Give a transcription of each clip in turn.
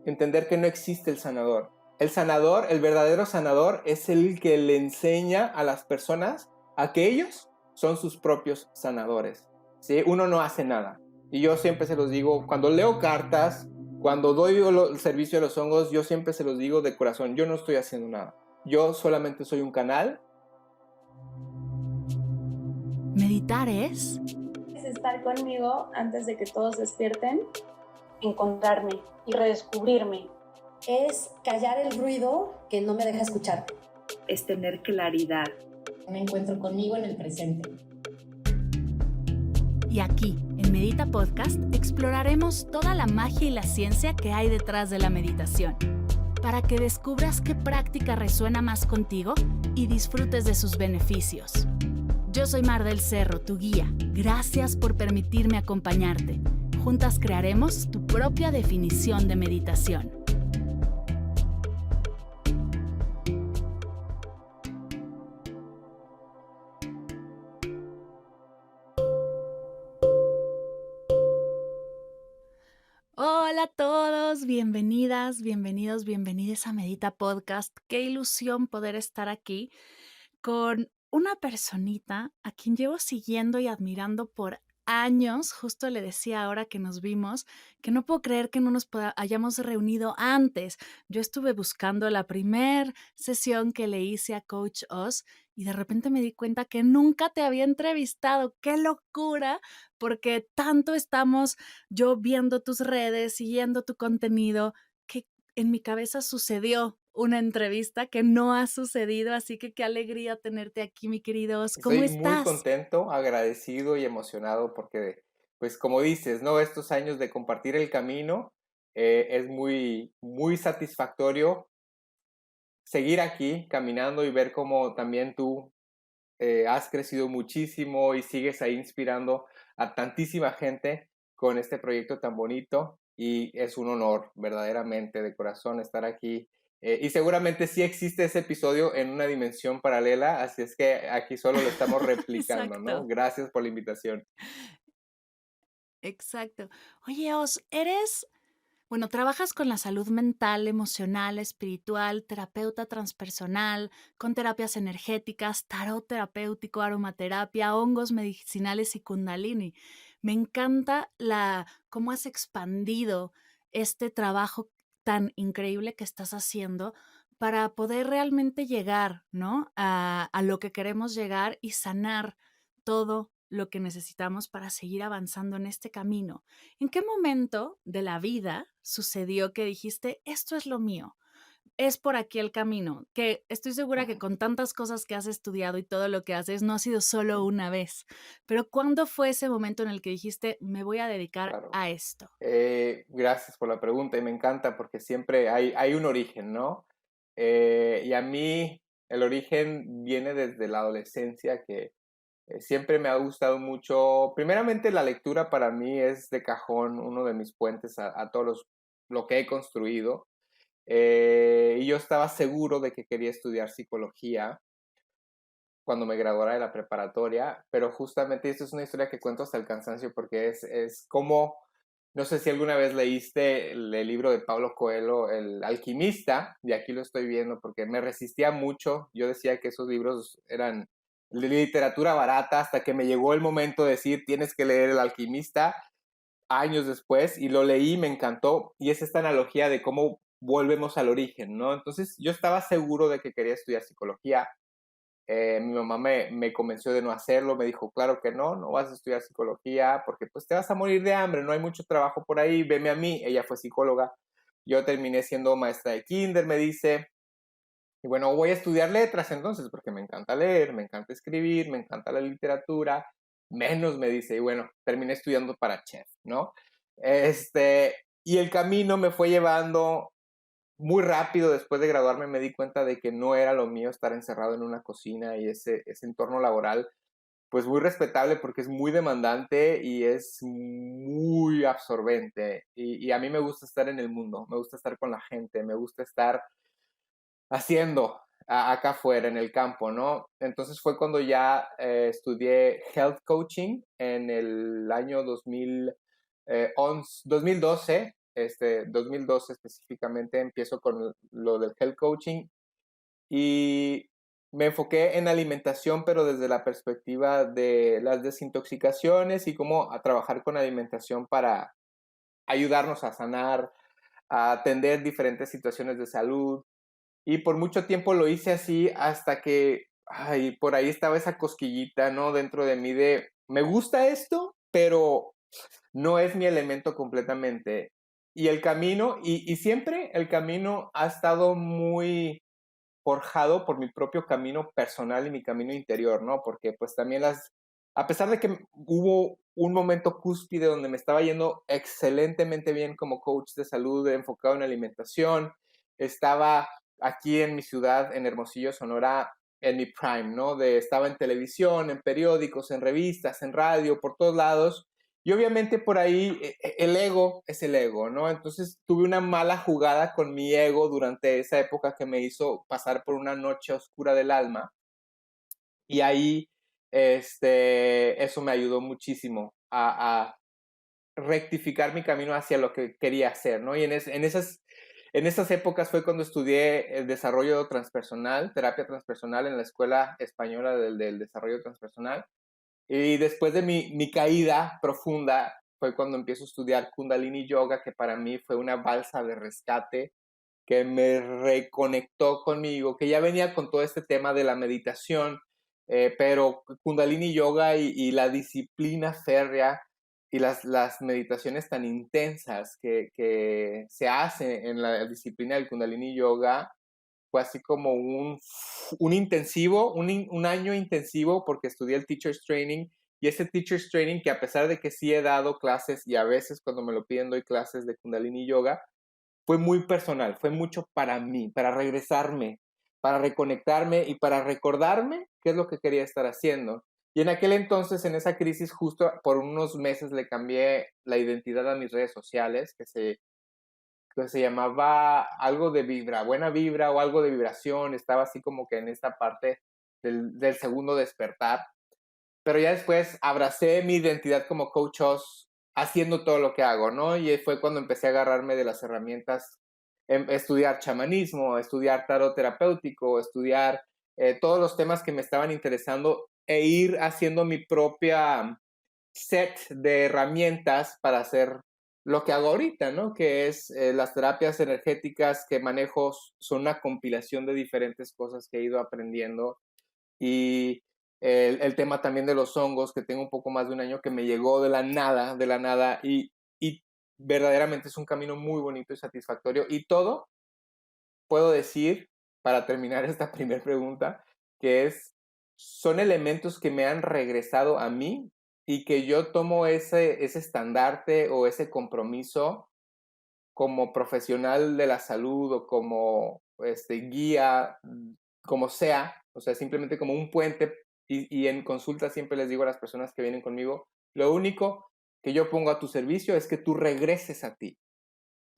entender que no existe el sanador. El sanador, el verdadero sanador, es el que le enseña a las personas a que ellos son sus propios sanadores, ¿sí? Uno no hace nada. Y yo siempre se los digo, cuando leo cartas, cuando doy el servicio de los hongos, yo siempre se los digo de corazón, yo no estoy haciendo nada. Yo solamente soy un canal. Meditar es estar conmigo antes de que todos despierten, encontrarme y redescubrirme. Es callar el ruido que no me deja escuchar. Es tener claridad. Me encuentro conmigo en el presente. Y aquí, en Medita Podcast, exploraremos toda la magia y la ciencia que hay detrás de la meditación, para que descubras qué práctica resuena más contigo y disfrutes de sus beneficios. Yo soy Mar del Cerro, tu guía. Gracias por permitirme acompañarte. Juntas crearemos tu propia definición de meditación. Hola a todos, bienvenidas, bienvenidos, bienvenidas a Medita Podcast. Qué ilusión poder estar aquí con una personita a quien llevo siguiendo y admirando por años. Justo le decía ahora que nos vimos que no puedo creer que no nos hayamos reunido antes. Yo estuve buscando la primer sesión que le hice a Coach Oz y de repente me di cuenta que nunca te había entrevistado. ¡Qué locura! Porque tanto estamos yo viendo tus redes, siguiendo tu contenido, que en mi cabeza sucedió una entrevista que no ha sucedido, así que qué alegría tenerte aquí, mi querido Oz. ¿Cómo Estoy muy estás? contento, agradecido y emocionado porque, pues como dices, ¿no? Estos años de compartir el camino es muy, muy satisfactorio seguir aquí caminando y ver cómo también tú has crecido muchísimo y sigues ahí inspirando a tantísima gente con este proyecto tan bonito y es un honor verdaderamente de corazón estar aquí. Y seguramente sí existe ese episodio en una dimensión paralela, así es que aquí solo lo estamos replicando, ¿no? Gracias por la invitación. Exacto. Oye, Oz, trabajas con la salud mental, emocional, espiritual, terapeuta transpersonal, con terapias energéticas, tarot terapéutico, aromaterapia, hongos medicinales y kundalini. Me encanta cómo has expandido este trabajo tan increíble que estás haciendo para poder realmente llegar, ¿no? a lo que queremos llegar y sanar todo lo que necesitamos para seguir avanzando en este camino. ¿En qué momento de la vida sucedió que dijiste, esto es lo mío, es por aquí el camino? Que estoy segura que con tantas cosas que has estudiado y todo lo que haces no ha sido solo una vez, pero ¿cuándo fue ese momento en el que dijiste, me voy a dedicar a esto? Gracias por la pregunta y me encanta porque siempre hay un origen, ¿no? Y a mí el origen viene desde la adolescencia que siempre me ha gustado mucho. Primeramente, la lectura para mí es de cajón uno de mis puentes a todos lo que he construido. Y yo estaba seguro de que quería estudiar psicología cuando me graduara de la preparatoria, pero justamente esto es una historia que cuento hasta el cansancio porque es como, no sé si alguna vez leíste el libro de Paulo Coelho, El alquimista, y aquí lo estoy viendo porque me resistía mucho. Yo decía que esos libros eran de literatura barata hasta que me llegó el momento de decir, tienes que leer El alquimista años después y lo leí, me encantó y es esta analogía de cómo volvemos al origen, ¿no? Entonces yo estaba seguro de que quería estudiar psicología. Mi mamá me convenció de no hacerlo, me dijo, claro que no, no vas a estudiar psicología porque pues te vas a morir de hambre, no hay mucho trabajo por ahí, veme a mí. Ella fue psicóloga, yo terminé siendo maestra de kinder, me dice, y bueno, voy a estudiar letras entonces porque me encanta leer, me encanta escribir, me encanta la literatura, menos me dice, y bueno, terminé estudiando para chef, ¿no? Y el camino me fue llevando muy rápido. Después de graduarme me di cuenta de que no era lo mío estar encerrado en una cocina y ese entorno laboral, pues muy respetable porque es muy demandante y es muy absorbente. Y a mí me gusta estar en el mundo, me gusta estar con la gente, me gusta estar haciendo acá afuera, en el campo, ¿no? Entonces fue cuando ya estudié Health Coaching en el año 2012. 2012 específicamente, empiezo con lo del health coaching y me enfoqué en alimentación, pero desde la perspectiva de las desintoxicaciones y cómo a trabajar con alimentación para ayudarnos a sanar, a atender diferentes situaciones de salud. Y por mucho tiempo lo hice así hasta que, ay, por ahí estaba esa cosquillita, ¿no? Dentro de mí de, me gusta esto, pero no es mi elemento completamente. Y el camino, y siempre el camino ha estado muy forjado por mi propio camino personal y mi camino interior, ¿no? Porque pues también a pesar de que hubo un momento cúspide donde me estaba yendo excelentemente bien como coach de salud enfocado en alimentación, estaba aquí en mi ciudad, en Hermosillo, Sonora, en mi prime, ¿no? Estaba en televisión, en periódicos, en revistas, en radio, por todos lados. Y obviamente por ahí el ego es el ego, ¿no? Entonces tuve una mala jugada con mi ego durante esa época que me hizo pasar por una noche oscura del alma. Y ahí eso me ayudó muchísimo a rectificar mi camino hacia lo que quería hacer, ¿no? Y en esas épocas fue cuando estudié el desarrollo transpersonal, terapia transpersonal en la Escuela Española del Desarrollo Transpersonal. Y después de mi caída profunda fue cuando empiezo a estudiar Kundalini Yoga, que para mí fue una balsa de rescate que me reconectó conmigo, que ya venía con todo este tema de la meditación, pero Kundalini Yoga y la disciplina férrea y las meditaciones tan intensas que se hacen en la disciplina del Kundalini Yoga fue así como un intensivo, un año intensivo porque estudié el Teacher's Training y ese Teacher's Training que a pesar de que sí he dado clases y a veces cuando me lo piden doy clases de Kundalini Yoga, fue muy personal, fue mucho para mí, para regresarme, para reconectarme y para recordarme qué es lo que quería estar haciendo. Y en aquel entonces, en esa crisis, justo por unos meses le cambié la identidad a mis redes sociales, que se llamaba algo de vibra, buena vibra o algo de vibración, estaba así como que en esta parte del segundo despertar, pero ya después abracé mi identidad como coach Oz haciendo todo lo que hago, ¿no? Y fue cuando empecé a agarrarme de las herramientas, estudiar chamanismo, estudiar tarot terapéutico, estudiar todos los temas que me estaban interesando e ir haciendo mi propia set de herramientas para hacer lo que hago ahorita, ¿no? Que es las terapias energéticas que manejo son una compilación de diferentes cosas que he ido aprendiendo y el tema también de los hongos, que tengo un poco más de un año que me llegó de la nada y verdaderamente es un camino muy bonito y satisfactorio y todo puedo decir, para terminar esta primera pregunta, que son elementos que me han regresado a mí y que yo tomo ese estandarte o ese compromiso como profesional de la salud o como guía, como sea, o sea, simplemente como un puente y en consulta siempre les digo a las personas que vienen conmigo, lo único que yo pongo a tu servicio es que tú regreses a ti.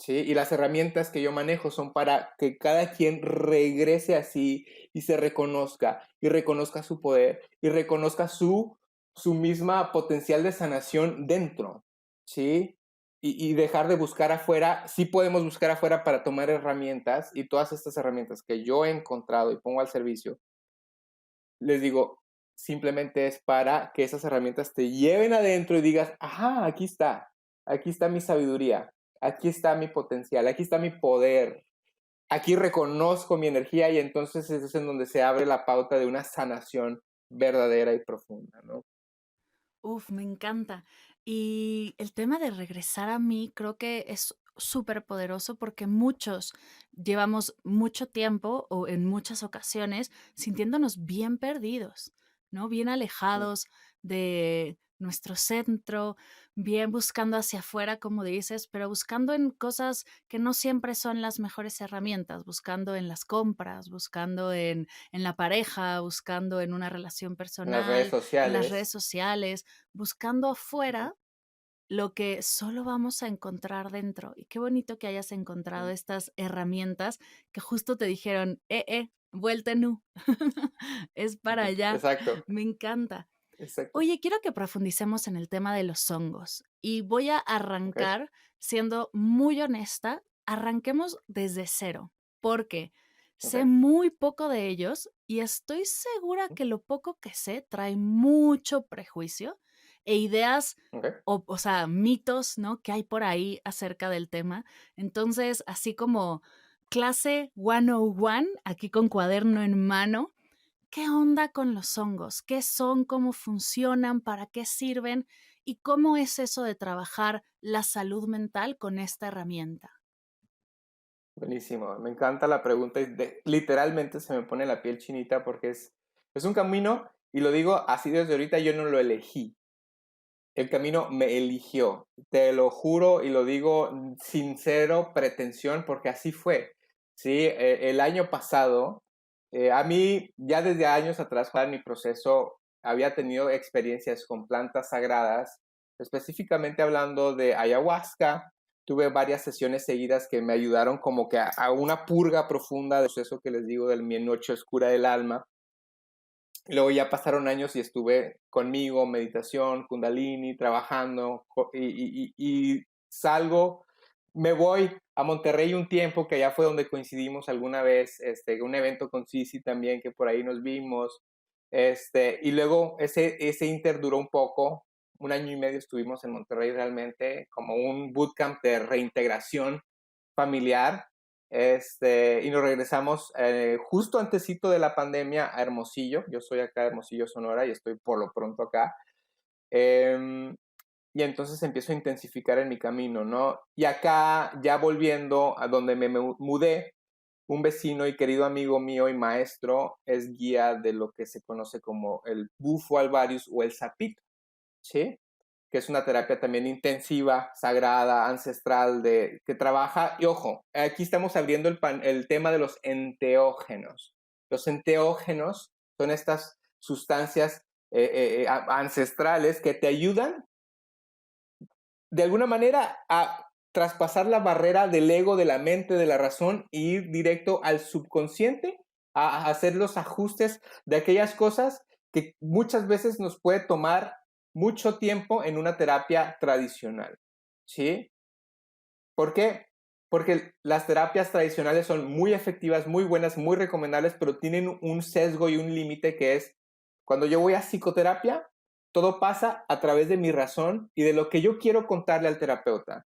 ¿Sí? Y las herramientas que yo manejo son para que cada quien regrese así y se reconozca y reconozca su poder y reconozca su misma potencial de sanación dentro, ¿sí? Y dejar de buscar afuera, sí podemos buscar afuera para tomar herramientas y todas estas herramientas que yo he encontrado y pongo al servicio, les digo, simplemente es para que esas herramientas te lleven adentro y digas, ajá, aquí está mi sabiduría, aquí está mi potencial, aquí está mi poder, aquí reconozco mi energía y entonces es en donde se abre la pauta de una sanación verdadera y profunda, ¿no? Uf, me encanta. Y el tema de regresar a mí creo que es súper poderoso porque muchos llevamos mucho tiempo o en muchas ocasiones sintiéndonos bien perdidos, ¿no? Bien Sí, alejados de nuestro centro, bien buscando hacia afuera, como dices, pero buscando en cosas que no siempre son las mejores herramientas, buscando en las compras, buscando en la pareja, buscando en una relación en las redes personal, en las redes sociales. sociales, buscando afuera lo que solo vamos a encontrar dentro. Y qué bonito que hayas encontrado Sí, estas herramientas que justo te dijeron, vuelta nu, es para allá. exacto. Me encanta. Exacto. Oye, quiero que profundicemos en el tema de los hongos y voy a Ok, arrancar siendo muy honesta. Arranquemos desde cero, porque sé ok. muy poco de ellos y estoy segura que lo poco que sé trae mucho prejuicio e ideas, Ok. o sea, mitos, ¿no? Que hay por ahí acerca del tema. Entonces, así como clase 101, aquí con cuaderno en mano, ¿qué onda con los hongos? ¿Qué son? ¿Cómo funcionan? ¿Para qué sirven? ¿Y cómo es eso de trabajar la salud mental con esta herramienta? Buenísimo. Me encanta la pregunta y literalmente se me pone la piel chinita porque es un camino, y lo digo así desde ahorita, yo no lo elegí. El camino me eligió. Te lo juro y lo digo sin cero pretensión porque así fue. Sí, el año pasado, a mí ya desde años atrás, para mi proceso, había tenido experiencias con plantas sagradas, específicamente hablando de ayahuasca. Tuve varias sesiones seguidas que me ayudaron como que a una purga profunda del proceso que les digo de mi noche oscura del alma. Luego ya pasaron años y estuve conmigo, meditación, kundalini, trabajando y salgo, me voy a Monterrey un tiempo, que allá fue donde coincidimos alguna vez, un evento con Sisi también, que por ahí nos vimos, y luego ese inter duró un poco, un año y medio estuvimos en Monterrey realmente, como un bootcamp de reintegración familiar, y nos regresamos justo antesito de la pandemia a Hermosillo. Yo soy acá de Hermosillo, Sonora, y estoy por lo pronto acá. Eh, y entonces empiezo a intensificar en mi camino, ¿no? Y acá, ya volviendo a donde me mudé, un vecino y querido amigo mío y maestro es guía de lo que se conoce como el bufo alvarius o el sapito, ¿sí? Que es una terapia también intensiva, sagrada, ancestral, que trabaja, y ojo, aquí estamos abriendo el tema de los enteógenos. Los enteógenos son estas sustancias ancestrales que te ayudan de alguna manera a traspasar la barrera del ego, de la mente, de la razón, e ir directo al subconsciente a hacer los ajustes de aquellas cosas que muchas veces nos puede tomar mucho tiempo en una terapia tradicional, ¿sí? ¿Por qué? Porque las terapias tradicionales son muy efectivas, muy buenas, muy recomendables, pero tienen un sesgo y un límite que es, cuando yo voy a psicoterapia, todo pasa a través de mi razón y de lo que yo quiero contarle al terapeuta.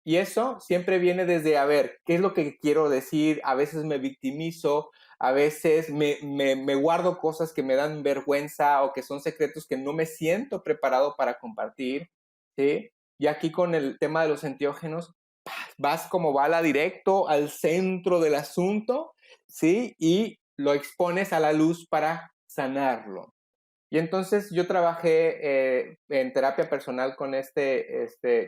Y eso siempre viene desde, a ver, ¿qué es lo que quiero decir? A veces me victimizo, a veces me guardo cosas que me dan vergüenza o que son secretos que no me siento preparado para compartir, ¿sí? Y aquí con el tema de los enteógenos, vas como bala directo al centro del asunto, ¿sí? Y lo expones a la luz para sanarlo. Y entonces yo trabajé en terapia personal con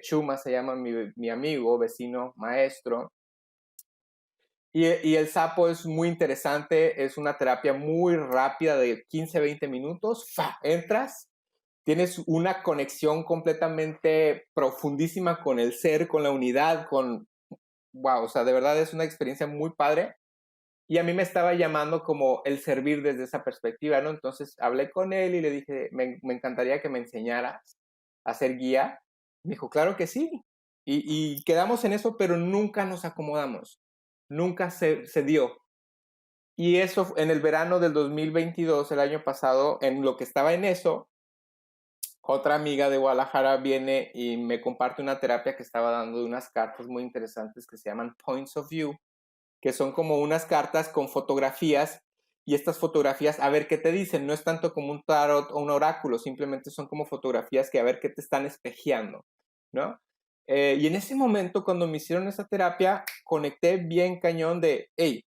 Chuma, se llama mi amigo, vecino, maestro. Y el sapo es muy interesante, es una terapia muy rápida de 15, 20 minutos. ¡Fa! Entras, tienes una conexión completamente profundísima con el ser, con la unidad, wow, o sea, de verdad es una experiencia muy padre. Y a mí me estaba llamando como el servir desde esa perspectiva, ¿no? Entonces hablé con él y le dije, me encantaría que me enseñaras a ser guía. Me dijo, claro que sí. Y quedamos en eso, pero nunca nos acomodamos. Nunca se dio. Y eso en el verano del 2022, el año pasado, en lo que estaba en eso, otra amiga de Guadalajara viene y me comparte una terapia que estaba dando de unas cartas muy interesantes que se llaman Points of View, que son como unas cartas con fotografías, y estas fotografías, a ver qué te dicen, no es tanto como un tarot o un oráculo, simplemente son como fotografías que a ver qué te están espejeando, ¿no? Y en ese momento, cuando me hicieron esa terapia, conecté bien cañón de, hey,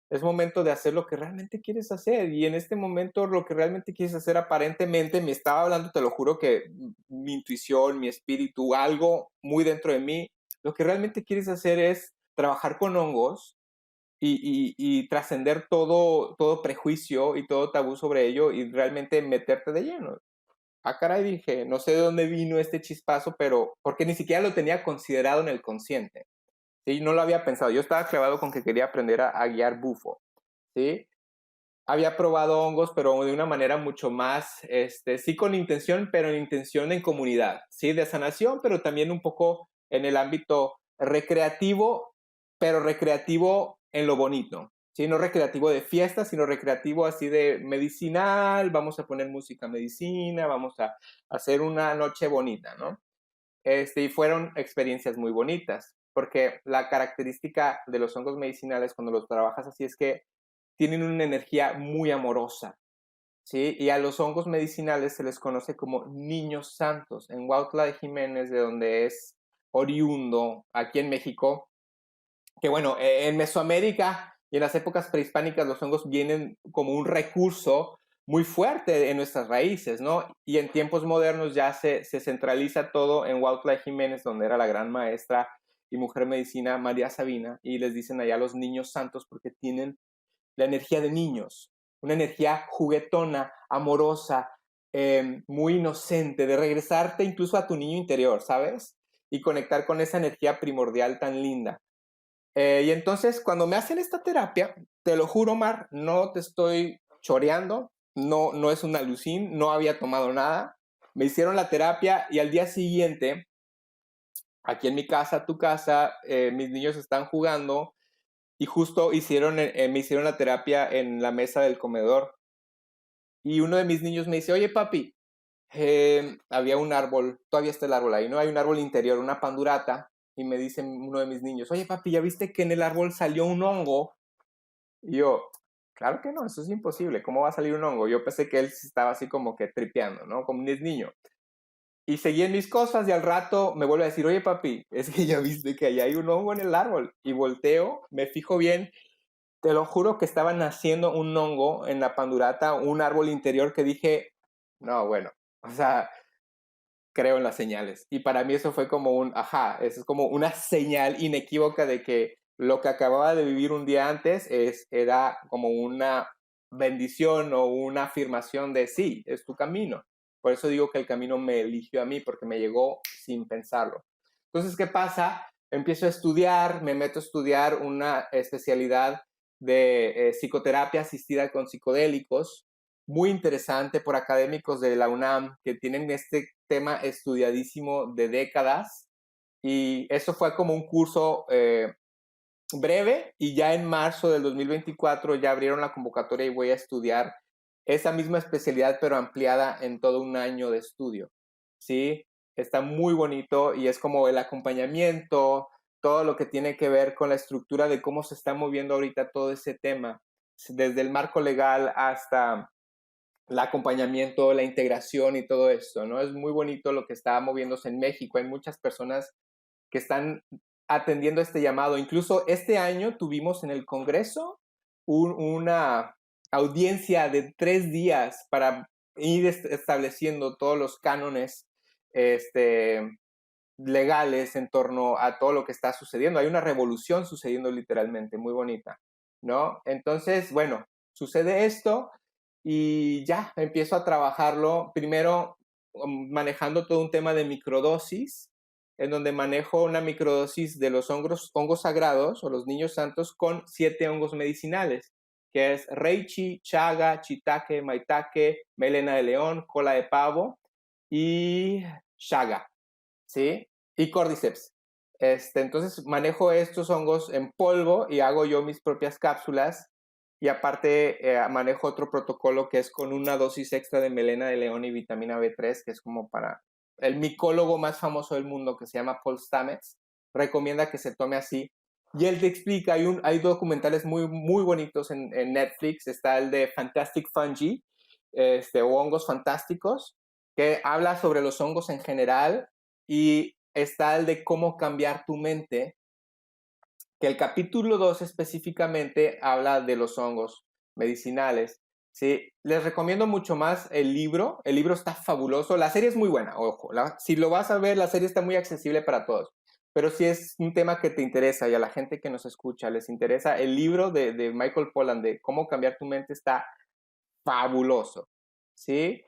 es momento de hacer lo que realmente quieres hacer, y en este momento lo que realmente quieres hacer aparentemente, me estaba hablando, te lo juro, que mi intuición, mi espíritu, algo muy dentro de mí, lo que realmente quieres hacer es trabajar con hongos y trascender todo prejuicio y todo tabú sobre ello y realmente meterte de lleno. Ah, caray, dije, no sé de dónde vino este chispazo, pero porque ni siquiera lo tenía considerado en el consciente, ¿sí? No lo había pensado. Yo estaba clavado con que quería aprender a guiar bufo, ¿sí? había probado hongos, pero de una manera mucho más, sí con intención, pero en intención en comunidad, sí, de sanación, pero también un poco en el ámbito recreativo, pero recreativo en lo bonito, sí, no recreativo de fiesta, sino recreativo así de medicinal, vamos a poner música medicina, vamos a hacer una noche bonita, ¿no? Y fueron experiencias muy bonitas, porque la característica de los hongos medicinales cuando los trabajas así es que tienen una energía muy amorosa, ¿sí? Y a los hongos medicinales se les conoce como niños santos. En Huautla de Jiménez, de donde es oriundo, aquí en México, que bueno, en Mesoamérica y en las épocas prehispánicas los hongos vienen como un recurso muy fuerte en nuestras raíces, ¿no? Y en tiempos modernos ya se centraliza todo en Huautla de Jiménez, donde era la gran maestra y mujer medicina María Sabina, y les dicen allá los niños santos porque tienen la energía de niños, una energía juguetona, amorosa, muy inocente, de regresarte incluso a tu niño interior, ¿sabes? Y conectar con esa energía primordial tan linda. Y entonces, cuando me hacen esta terapia, te lo juro, Mar, no te estoy choreando, no es una alucín, no había tomado nada. Me hicieron la terapia y al día siguiente, aquí en mi casa, tu casa, mis niños están jugando y justo me hicieron la terapia en la mesa del comedor. Y uno de mis niños me dice, oye papi, había un árbol, todavía está el árbol ahí, ¿no? Hay un árbol interior, una pandurata, y me dice uno de mis niños, oye papi, ¿ya viste que en el árbol salió un hongo? Y yo, claro que no, eso es imposible, ¿cómo va a salir un hongo? Yo pensé que él estaba así como que tripeando, ¿no? Como un niño. Y seguí en mis cosas y al rato me vuelve a decir, oye papi, es que ya viste que allá hay un hongo en el árbol. Y volteo, me fijo bien, te lo juro que estaba naciendo un hongo en la pandurata, un árbol interior que dije, no, bueno, o sea, creo en las señales. Y para mí eso fue como ajá, eso es como una señal inequívoca de que lo que acababa de vivir un día antes era como una bendición o una afirmación de sí, es tu camino. Por eso digo que el camino me eligió a mí, porque me llegó sin pensarlo. Entonces, ¿qué pasa? Empiezo a estudiar, me meto a estudiar una especialidad de psicoterapia asistida con psicodélicos, muy interesante por académicos de la UNAM que tienen este tema estudiadísimo de décadas, y eso fue como un curso breve, y ya en marzo del 2024 ya abrieron la convocatoria y voy a estudiar esa misma especialidad pero ampliada en todo un año de estudio, ¿sí? Está muy bonito y es como el acompañamiento, todo lo que tiene que ver con la estructura de cómo se está moviendo ahorita todo ese tema, desde el marco legal hasta el acompañamiento, la integración y todo esto, ¿no? Es muy bonito lo que está moviéndose en México. Hay muchas personas que están atendiendo este llamado. Incluso este año tuvimos en el Congreso una audiencia de 3 días para ir estableciendo todos los cánones legales en torno a todo lo que está sucediendo. Hay una revolución sucediendo literalmente, muy bonita, ¿no? Entonces, bueno, sucede esto y ya empiezo a trabajarlo, primero manejando todo un tema de microdosis, en donde manejo una microdosis de los hongos sagrados o los niños santos con 7 hongos medicinales, que es reishi, chaga, shiitake, maitake, melena de león, cola de pavo y chaga, ¿sí? Y cordyceps. Entonces manejo estos hongos en polvo y hago yo mis propias cápsulas, y aparte manejo otro protocolo que es con una dosis extra de melena de león y vitamina B3, que es como para el micólogo más famoso del mundo, que se llama Paul Stamets, recomienda que se tome así. Y él te explica, hay documentales muy, muy bonitos en Netflix, está el de Fantastic Fungi, o hongos fantásticos, que habla sobre los hongos en general, y está el de cómo cambiar tu mente, que el capítulo 2 específicamente habla de los hongos medicinales. Sí, les recomiendo mucho más el libro está fabuloso, la serie es muy buena, ojo, si lo vas a ver, la serie está muy accesible para todos, pero si es un tema que te interesa y a la gente que nos escucha les interesa, el libro de Michael Pollan de cómo cambiar tu mente está fabuloso, ¿sí?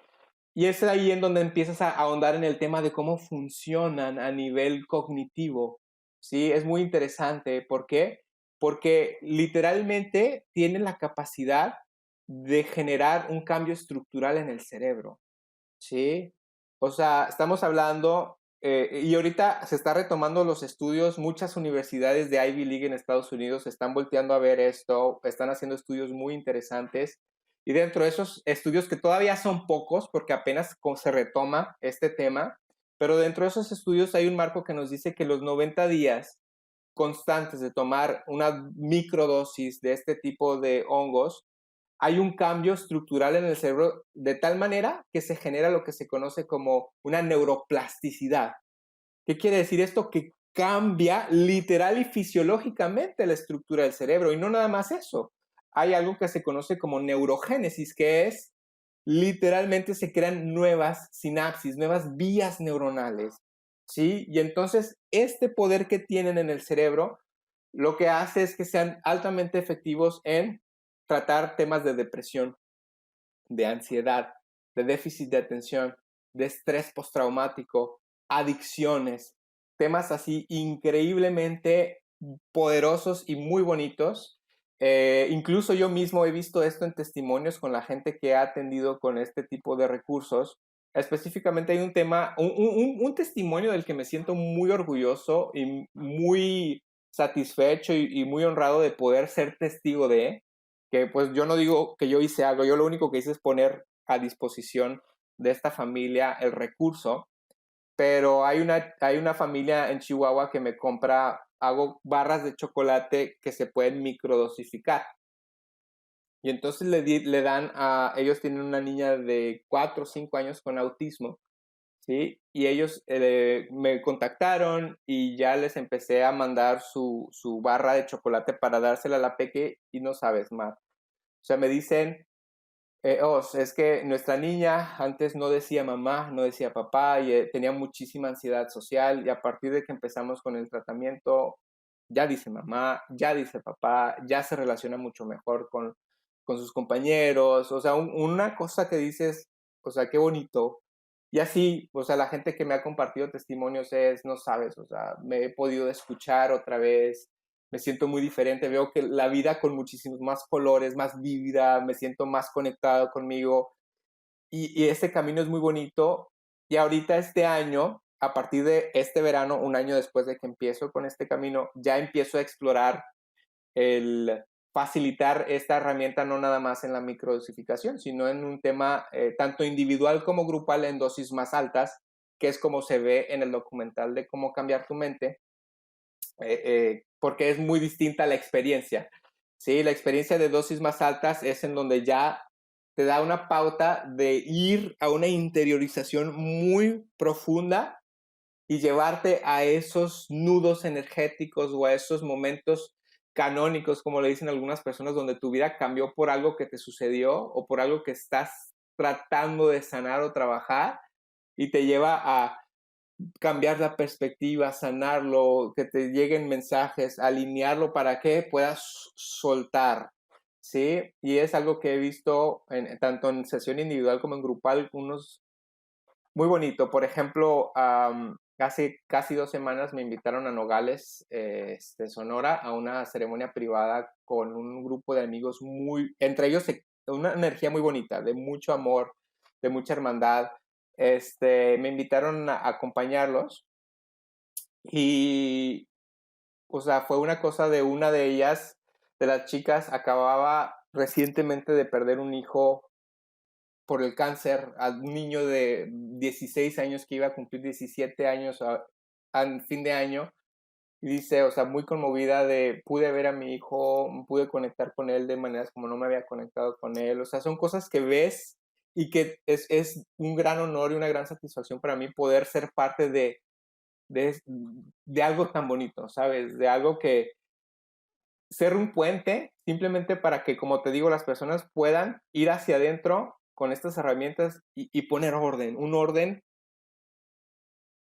Y es ahí en donde empiezas a ahondar en el tema de cómo funcionan a nivel cognitivo, ¿sí? Es muy interesante. ¿Por qué? Porque literalmente tienen la capacidad de generar un cambio estructural en el cerebro, ¿sí? O sea, estamos hablando, y ahorita se está retomando los estudios, muchas universidades de Ivy League en Estados Unidos están volteando a ver esto, están haciendo estudios muy interesantes, y dentro de esos estudios, que todavía son pocos, porque apenas se retoma este tema, pero dentro de esos estudios hay un marco que nos dice que los 90 días constantes de tomar una microdosis de este tipo de hongos, hay un cambio estructural en el cerebro de tal manera que se genera lo que se conoce como una neuroplasticidad. ¿Qué quiere decir esto? Que cambia literal y fisiológicamente la estructura del cerebro. Y no nada más eso. Hay algo que se conoce como neurogénesis, que es literalmente se crean nuevas sinapsis, nuevas vías neuronales. ¿Sí? Y entonces este poder que tienen en el cerebro lo que hace es que sean altamente efectivos en tratar temas de depresión, de ansiedad, de déficit de atención, de estrés postraumático, adicciones, temas así increíblemente poderosos y muy bonitos. Incluso yo mismo he visto esto en testimonios con la gente que ha atendido con este tipo de recursos. Específicamente hay un tema, un testimonio del que me siento muy orgulloso y muy satisfecho y muy honrado de poder ser testigo de, que pues yo no digo que yo hice algo, yo lo único que hice es poner a disposición de esta familia el recurso, pero hay una familia en Chihuahua que me compra, hago barras de chocolate que se pueden microdosificar. Y entonces le dan a, ellos tienen una niña de 4 o 5 años con autismo, ¿sí? Y ellos me contactaron y ya les empecé a mandar su barra de chocolate para dársela a la peque y no sabes más. O sea, me dicen, es que nuestra niña antes no decía mamá, no decía papá y tenía muchísima ansiedad social y a partir de que empezamos con el tratamiento ya dice mamá, ya dice papá, ya se relaciona mucho mejor con sus compañeros, o sea, una cosa que dices, o sea, qué bonito. Y así, o sea, la gente que me ha compartido testimonios es, no sabes, o sea, me he podido escuchar otra vez, me siento muy diferente, veo que la vida con muchísimos más colores, más vívida, me siento más conectado conmigo y este camino es muy bonito y ahorita este año, a partir de este verano, un año después de que empiezo con este camino, ya empiezo a explorar el facilitar esta herramienta no nada más en la microdosificación, sino en un tema tanto individual como grupal en dosis más altas, que es como se ve en el documental de cómo cambiar tu mente, porque es muy distinta la experiencia. ¿Sí? La experiencia de dosis más altas es en donde ya te da una pauta de ir a una interiorización muy profunda y llevarte a esos nudos energéticos o a esos momentos canónicos, como le dicen algunas personas, donde tu vida cambió por algo que te sucedió o por algo que estás tratando de sanar o trabajar y te lleva a cambiar la perspectiva, sanarlo, que te lleguen mensajes, alinearlo para que puedas soltar, ¿sí? Y es algo que he visto tanto en sesión individual como en grupal, unos muy bonito. Por ejemplo, hace casi 2 semanas me invitaron a Nogales, Sonora, a una ceremonia privada con un grupo de amigos muy, entre ellos una energía muy bonita, de mucho amor, de mucha hermandad. Me invitaron a acompañarlos y, o sea, fue una cosa de una de ellas, de las chicas, acababa recientemente de perder un hijo por el cáncer a un niño de 16 años que iba a cumplir 17 años a fin de año. Y dice, o sea, muy conmovida de, pude ver a mi hijo, pude conectar con él de maneras como no me había conectado con él. O sea, son cosas que ves y que es un gran honor y una gran satisfacción para mí poder ser parte de algo tan bonito, ¿sabes? De algo que ser un puente simplemente para que, como te digo, las personas puedan ir hacia adentro con estas herramientas y poner orden, un orden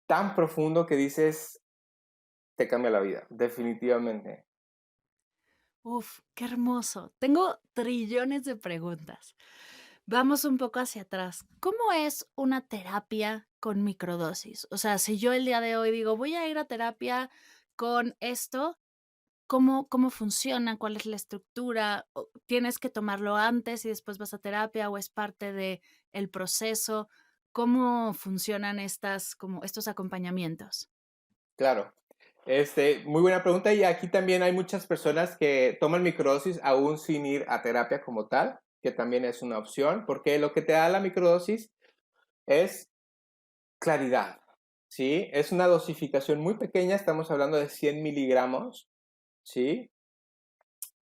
tan profundo que dices, te cambia la vida, definitivamente. Uf, qué hermoso. Tengo trillones de preguntas. Vamos un poco hacia atrás. ¿Cómo es una terapia con microdosis? O sea, si yo el día de hoy digo, voy a ir a terapia con esto, ¿Cómo funciona? ¿Cuál es la estructura? ¿Tienes que tomarlo antes y después vas a terapia o es parte del proceso? ¿Cómo funcionan estos acompañamientos? Claro. Muy buena pregunta, y aquí también hay muchas personas que toman microdosis aún sin ir a terapia como tal, que también es una opción, porque lo que te da la microdosis es claridad, ¿sí? Es una dosificación muy pequeña, estamos hablando de 100 miligramos, ¿sí?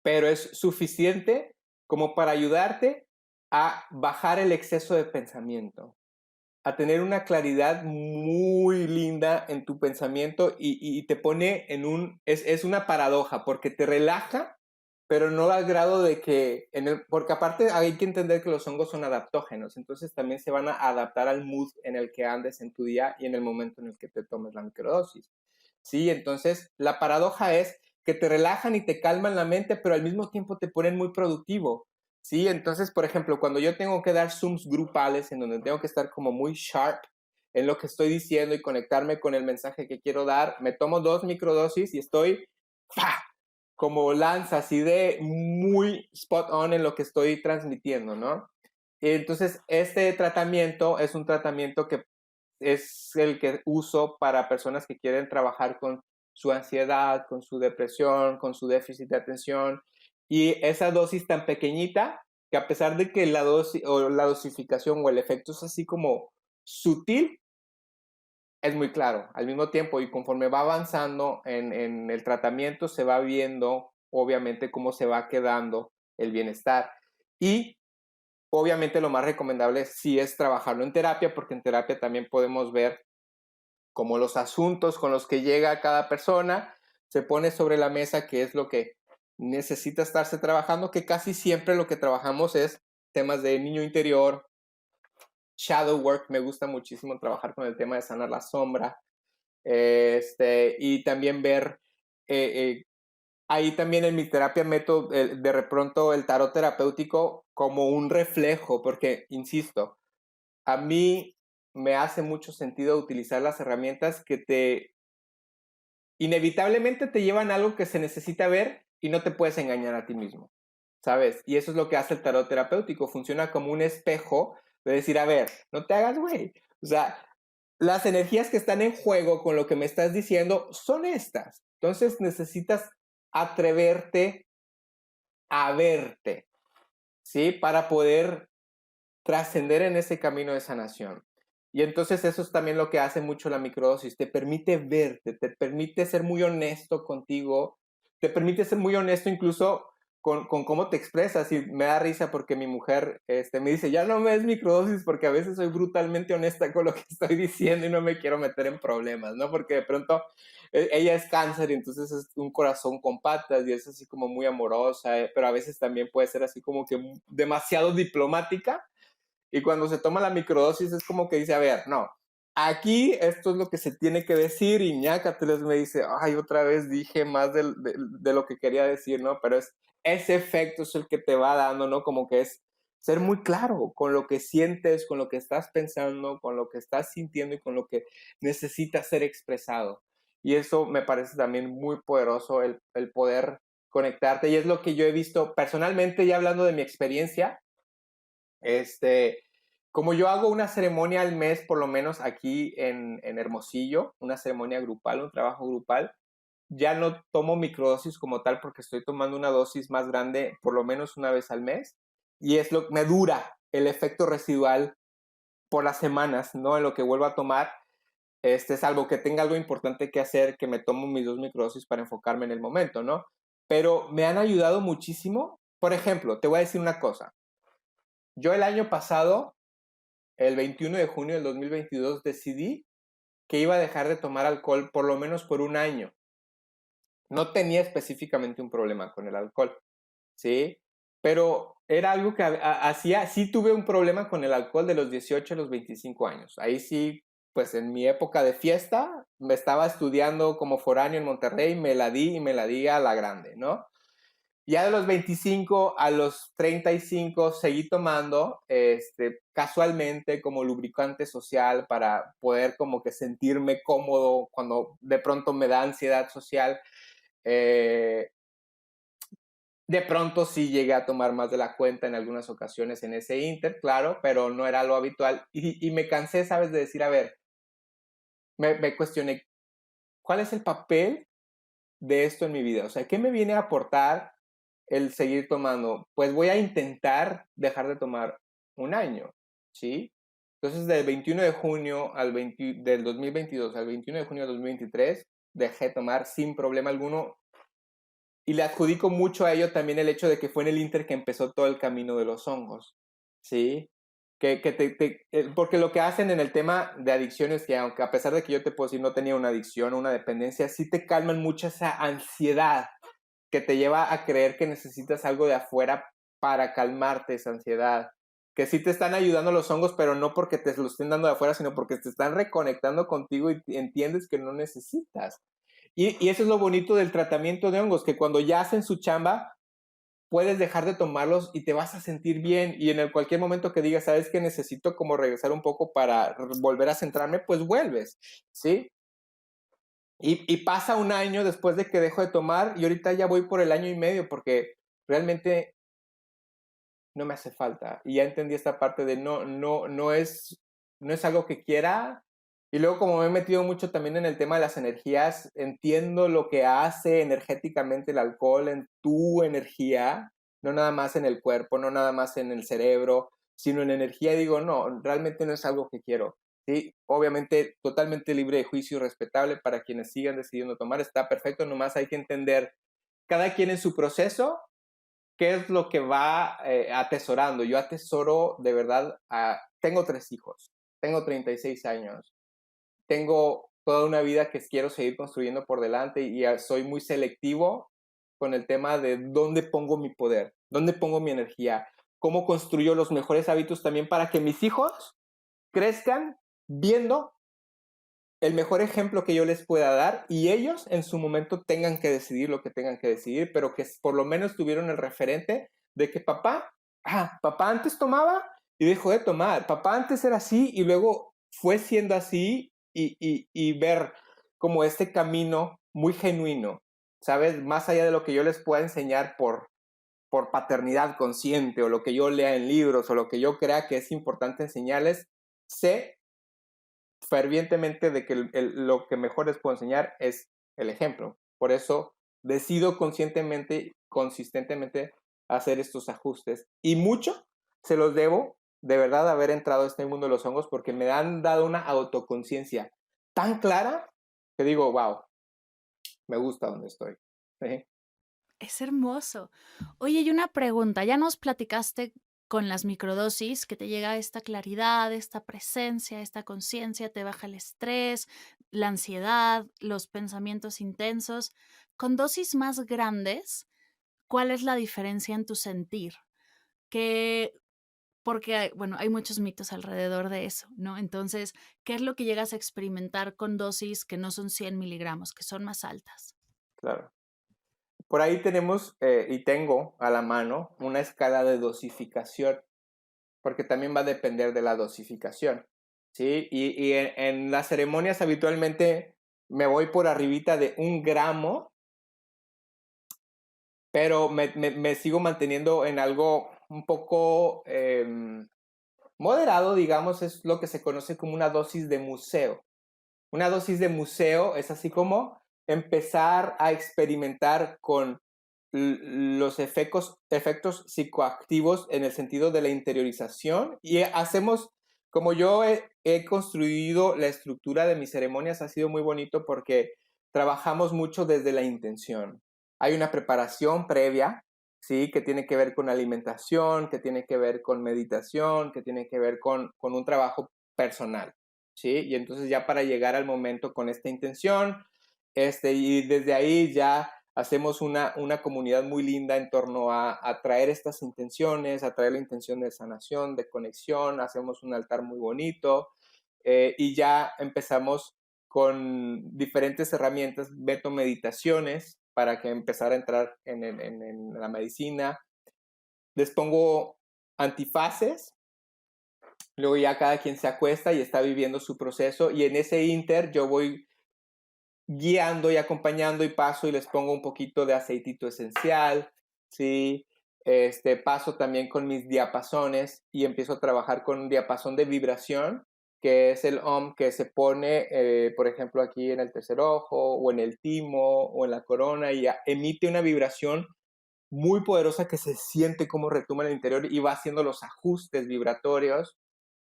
Pero es suficiente como para ayudarte a bajar el exceso de pensamiento, a tener una claridad muy linda en tu pensamiento, y te pone es una paradoja, porque te relaja, pero no al grado de que, porque aparte hay que entender que los hongos son adaptógenos, entonces también se van a adaptar al mood en el que andes en tu día y en el momento en el que te tomes la microdosis. Sí, entonces la paradoja es que te relajan y te calman la mente, pero al mismo tiempo te ponen muy productivo. Sí, entonces, por ejemplo, cuando yo tengo que dar Zooms grupales en donde tengo que estar como muy sharp en lo que estoy diciendo y conectarme con el mensaje que quiero dar, me tomo 2 microdosis y estoy ¡fa! Como lanza, así de muy spot on en lo que estoy transmitiendo, ¿no? Entonces, este tratamiento es un tratamiento que es el que uso para personas que quieren trabajar con su ansiedad, con su depresión, con su déficit de atención, y esa dosis tan pequeñita que, a pesar de que la dosis o la dosificación o el efecto es así como sutil, es muy claro al mismo tiempo, y conforme va avanzando en el tratamiento se va viendo obviamente cómo se va quedando el bienestar. Y obviamente lo más recomendable sí es trabajarlo en terapia, porque en terapia también podemos ver como los asuntos con los que llega cada persona, se pone sobre la mesa qué es lo que necesita estarse trabajando, que casi siempre lo que trabajamos es temas de niño interior, shadow work. Me gusta muchísimo trabajar con el tema de sanar la sombra, y también ver, ahí también en mi terapia meto de pronto el tarot terapéutico como un reflejo, porque, insisto, a mí me hace mucho sentido utilizar las herramientas que inevitablemente te llevan a algo que se necesita ver y no te puedes engañar a ti mismo, ¿sabes? Y eso es lo que hace el tarot terapéutico, funciona como un espejo de decir, a ver, no te hagas güey, o sea, las energías que están en juego con lo que me estás diciendo son estas, entonces necesitas atreverte a verte, ¿sí? Para poder trascender en ese camino de sanación. Y entonces eso es también lo que hace mucho la microdosis, te permite verte, te permite ser muy honesto contigo, te permite ser muy honesto incluso con cómo te expresas. Y me da risa porque mi mujer me dice, ya no me des microdosis porque a veces soy brutalmente honesta con lo que estoy diciendo y no me quiero meter en problemas, ¿no? Porque de pronto ella es cáncer y entonces es un corazón con patas y es así como muy amorosa, pero a veces también puede ser así como que demasiado diplomática, y cuando se toma la microdosis es como que dice, a ver, no, aquí esto es lo que se tiene que decir, y ñácateles me dice, ay, otra vez dije más de lo que quería decir, ¿no? Pero ese efecto es el que te va dando, ¿no? Como que es ser muy claro con lo que sientes, con lo que estás pensando, con lo que estás sintiendo y con lo que necesita ser expresado. Y eso me parece también muy poderoso, el poder conectarte, y es lo que yo he visto personalmente, ya hablando de mi experiencia. Como yo hago una ceremonia al mes, por lo menos aquí en Hermosillo, una ceremonia grupal, un trabajo grupal, ya no tomo microdosis como tal porque estoy tomando una dosis más grande por lo menos una vez al mes, y me dura el efecto residual por las semanas, ¿no? En lo que vuelvo a tomar, salvo que tenga algo importante que hacer, que me tomo mis 2 microdosis para enfocarme en el momento, ¿no? Pero me han ayudado muchísimo. Por ejemplo, te voy a decir una cosa. Yo el año pasado, el 21 de junio del 2022, decidí que iba a dejar de tomar alcohol por lo menos por un año. No tenía específicamente un problema con el alcohol, ¿sí? Pero era algo que hacía, sí tuve un problema con el alcohol de los 18 a los 25 años. Ahí sí, pues en mi época de fiesta, me estaba estudiando como foráneo en Monterrey, me la di y me la di a la grande, ¿no? Ya de los 25 a los 35 seguí tomando, casualmente como lubricante social para poder como que sentirme cómodo cuando de pronto me da ansiedad social. De pronto sí llegué a tomar más de la cuenta en algunas ocasiones en ese inter, claro, pero no era lo habitual. Y me cansé, ¿sabes? De decir, a ver, me cuestioné, ¿cuál es el papel de esto en mi vida? O sea, ¿qué me viene a aportar el seguir tomando? Pues voy a intentar dejar de tomar un año, ¿sí? Entonces, del 21 de junio del 2022 al 21 de junio del 2023, dejé de tomar sin problema alguno. Y le adjudico mucho a ello también el hecho de que fue en el Inter que empezó todo el camino de los hongos, ¿sí? Porque lo que hacen en el tema de adicciones, que aunque a pesar de que yo te puedo decir no tenía una adicción o una dependencia, sí te calman mucho esa ansiedad que te lleva a creer que necesitas algo de afuera para calmarte esa ansiedad. Que sí te están ayudando los hongos, pero no porque te lo estén dando de afuera, sino porque te están reconectando contigo y entiendes que no necesitas. Y eso es lo bonito del tratamiento de hongos, que cuando ya hacen su chamba, puedes dejar de tomarlos y te vas a sentir bien. Y en cualquier momento que digas, ¿sabes que necesito como regresar un poco para volver a centrarme? Pues vuelves, ¿sí? Y pasa un año después de que dejo de tomar y ahorita ya voy por el año y medio porque realmente no me hace falta. Y ya entendí esta parte de no es algo que quiera. Y luego como me he metido mucho también en el tema de las energías, entiendo lo que hace energéticamente el alcohol en tu energía, no nada más en el cuerpo, no nada más en el cerebro, sino en energía. Y digo, no, realmente no es algo que quiero. ¿Sí? Obviamente totalmente libre de juicio y respetable para quienes sigan decidiendo tomar, está perfecto, nomás hay que entender cada quien en su proceso qué es lo que va atesorando. Yo atesoro de verdad, tengo 3 hijos, tengo 36 años, tengo toda una vida que quiero seguir construyendo por delante y soy muy selectivo con el tema de dónde pongo mi poder, dónde pongo mi energía, cómo construyo los mejores hábitos también para que mis hijos crezcan viendo el mejor ejemplo que yo les pueda dar y ellos en su momento tengan que decidir lo que tengan que decidir, pero que por lo menos tuvieron el referente de que papá antes tomaba y dejó de tomar, papá antes era así y luego fue siendo así y ver como este camino muy genuino, ¿sabes? Más allá de lo que yo les pueda enseñar por paternidad consciente o lo que yo lea en libros o lo que yo crea que es importante enseñarles, sé fervientemente de que lo que mejor les puedo enseñar es el ejemplo. Por eso decido conscientemente, consistentemente hacer estos ajustes. Y mucho se los debo de verdad haber entrado a este mundo de los hongos porque me han dado una autoconciencia tan clara que digo, wow, me gusta donde estoy. ¿Sí? Es hermoso. Oye, y una pregunta, ya nos platicaste con las microdosis que te llega esta claridad, esta presencia, esta conciencia, te baja el estrés, la ansiedad, los pensamientos intensos. Con dosis más grandes, ¿cuál es la diferencia en tu sentir? Que, porque, bueno, hay muchos mitos alrededor de eso, ¿no? Entonces, ¿qué es lo que llegas a experimentar con dosis que no son 100 miligramos, que son más altas? Claro. Por ahí tenemos y tengo a la mano una escala de dosificación, porque también va a depender de la dosificación, ¿sí? Y en las ceremonias habitualmente me voy por arribita de 1 gramo, pero me sigo manteniendo en algo un poco moderado, digamos, es lo que se conoce como una dosis de museo. Una dosis de museo es así como empezar a experimentar con los efectos psicoactivos en el sentido de la interiorización y hacemos, como yo he construido la estructura de mis ceremonias, ha sido muy bonito porque trabajamos mucho desde la intención. Hay una preparación previa, ¿sí? Que tiene que ver con alimentación, que tiene que ver con meditación, que tiene que ver con un trabajo personal, ¿sí? Y entonces ya para llegar al momento con esta intención, y desde ahí ya hacemos una comunidad muy linda en torno a traer estas intenciones, a traer la intención de sanación, de conexión, hacemos un altar muy bonito y ya empezamos con diferentes herramientas, meto meditaciones para que empezara a entrar en la medicina, les pongo antifaces, luego ya cada quien se acuesta y está viviendo su proceso y en ese inter yo voy guiando y acompañando y paso y les pongo un poquito de aceitito esencial, ¿sí? Paso también con mis diapasones y empiezo a trabajar con un diapasón de vibración, que es el OM que se pone, por ejemplo, aquí en el tercer ojo o en el timo o en la corona y emite una vibración muy poderosa que se siente como retumba en el interior y va haciendo los ajustes vibratorios.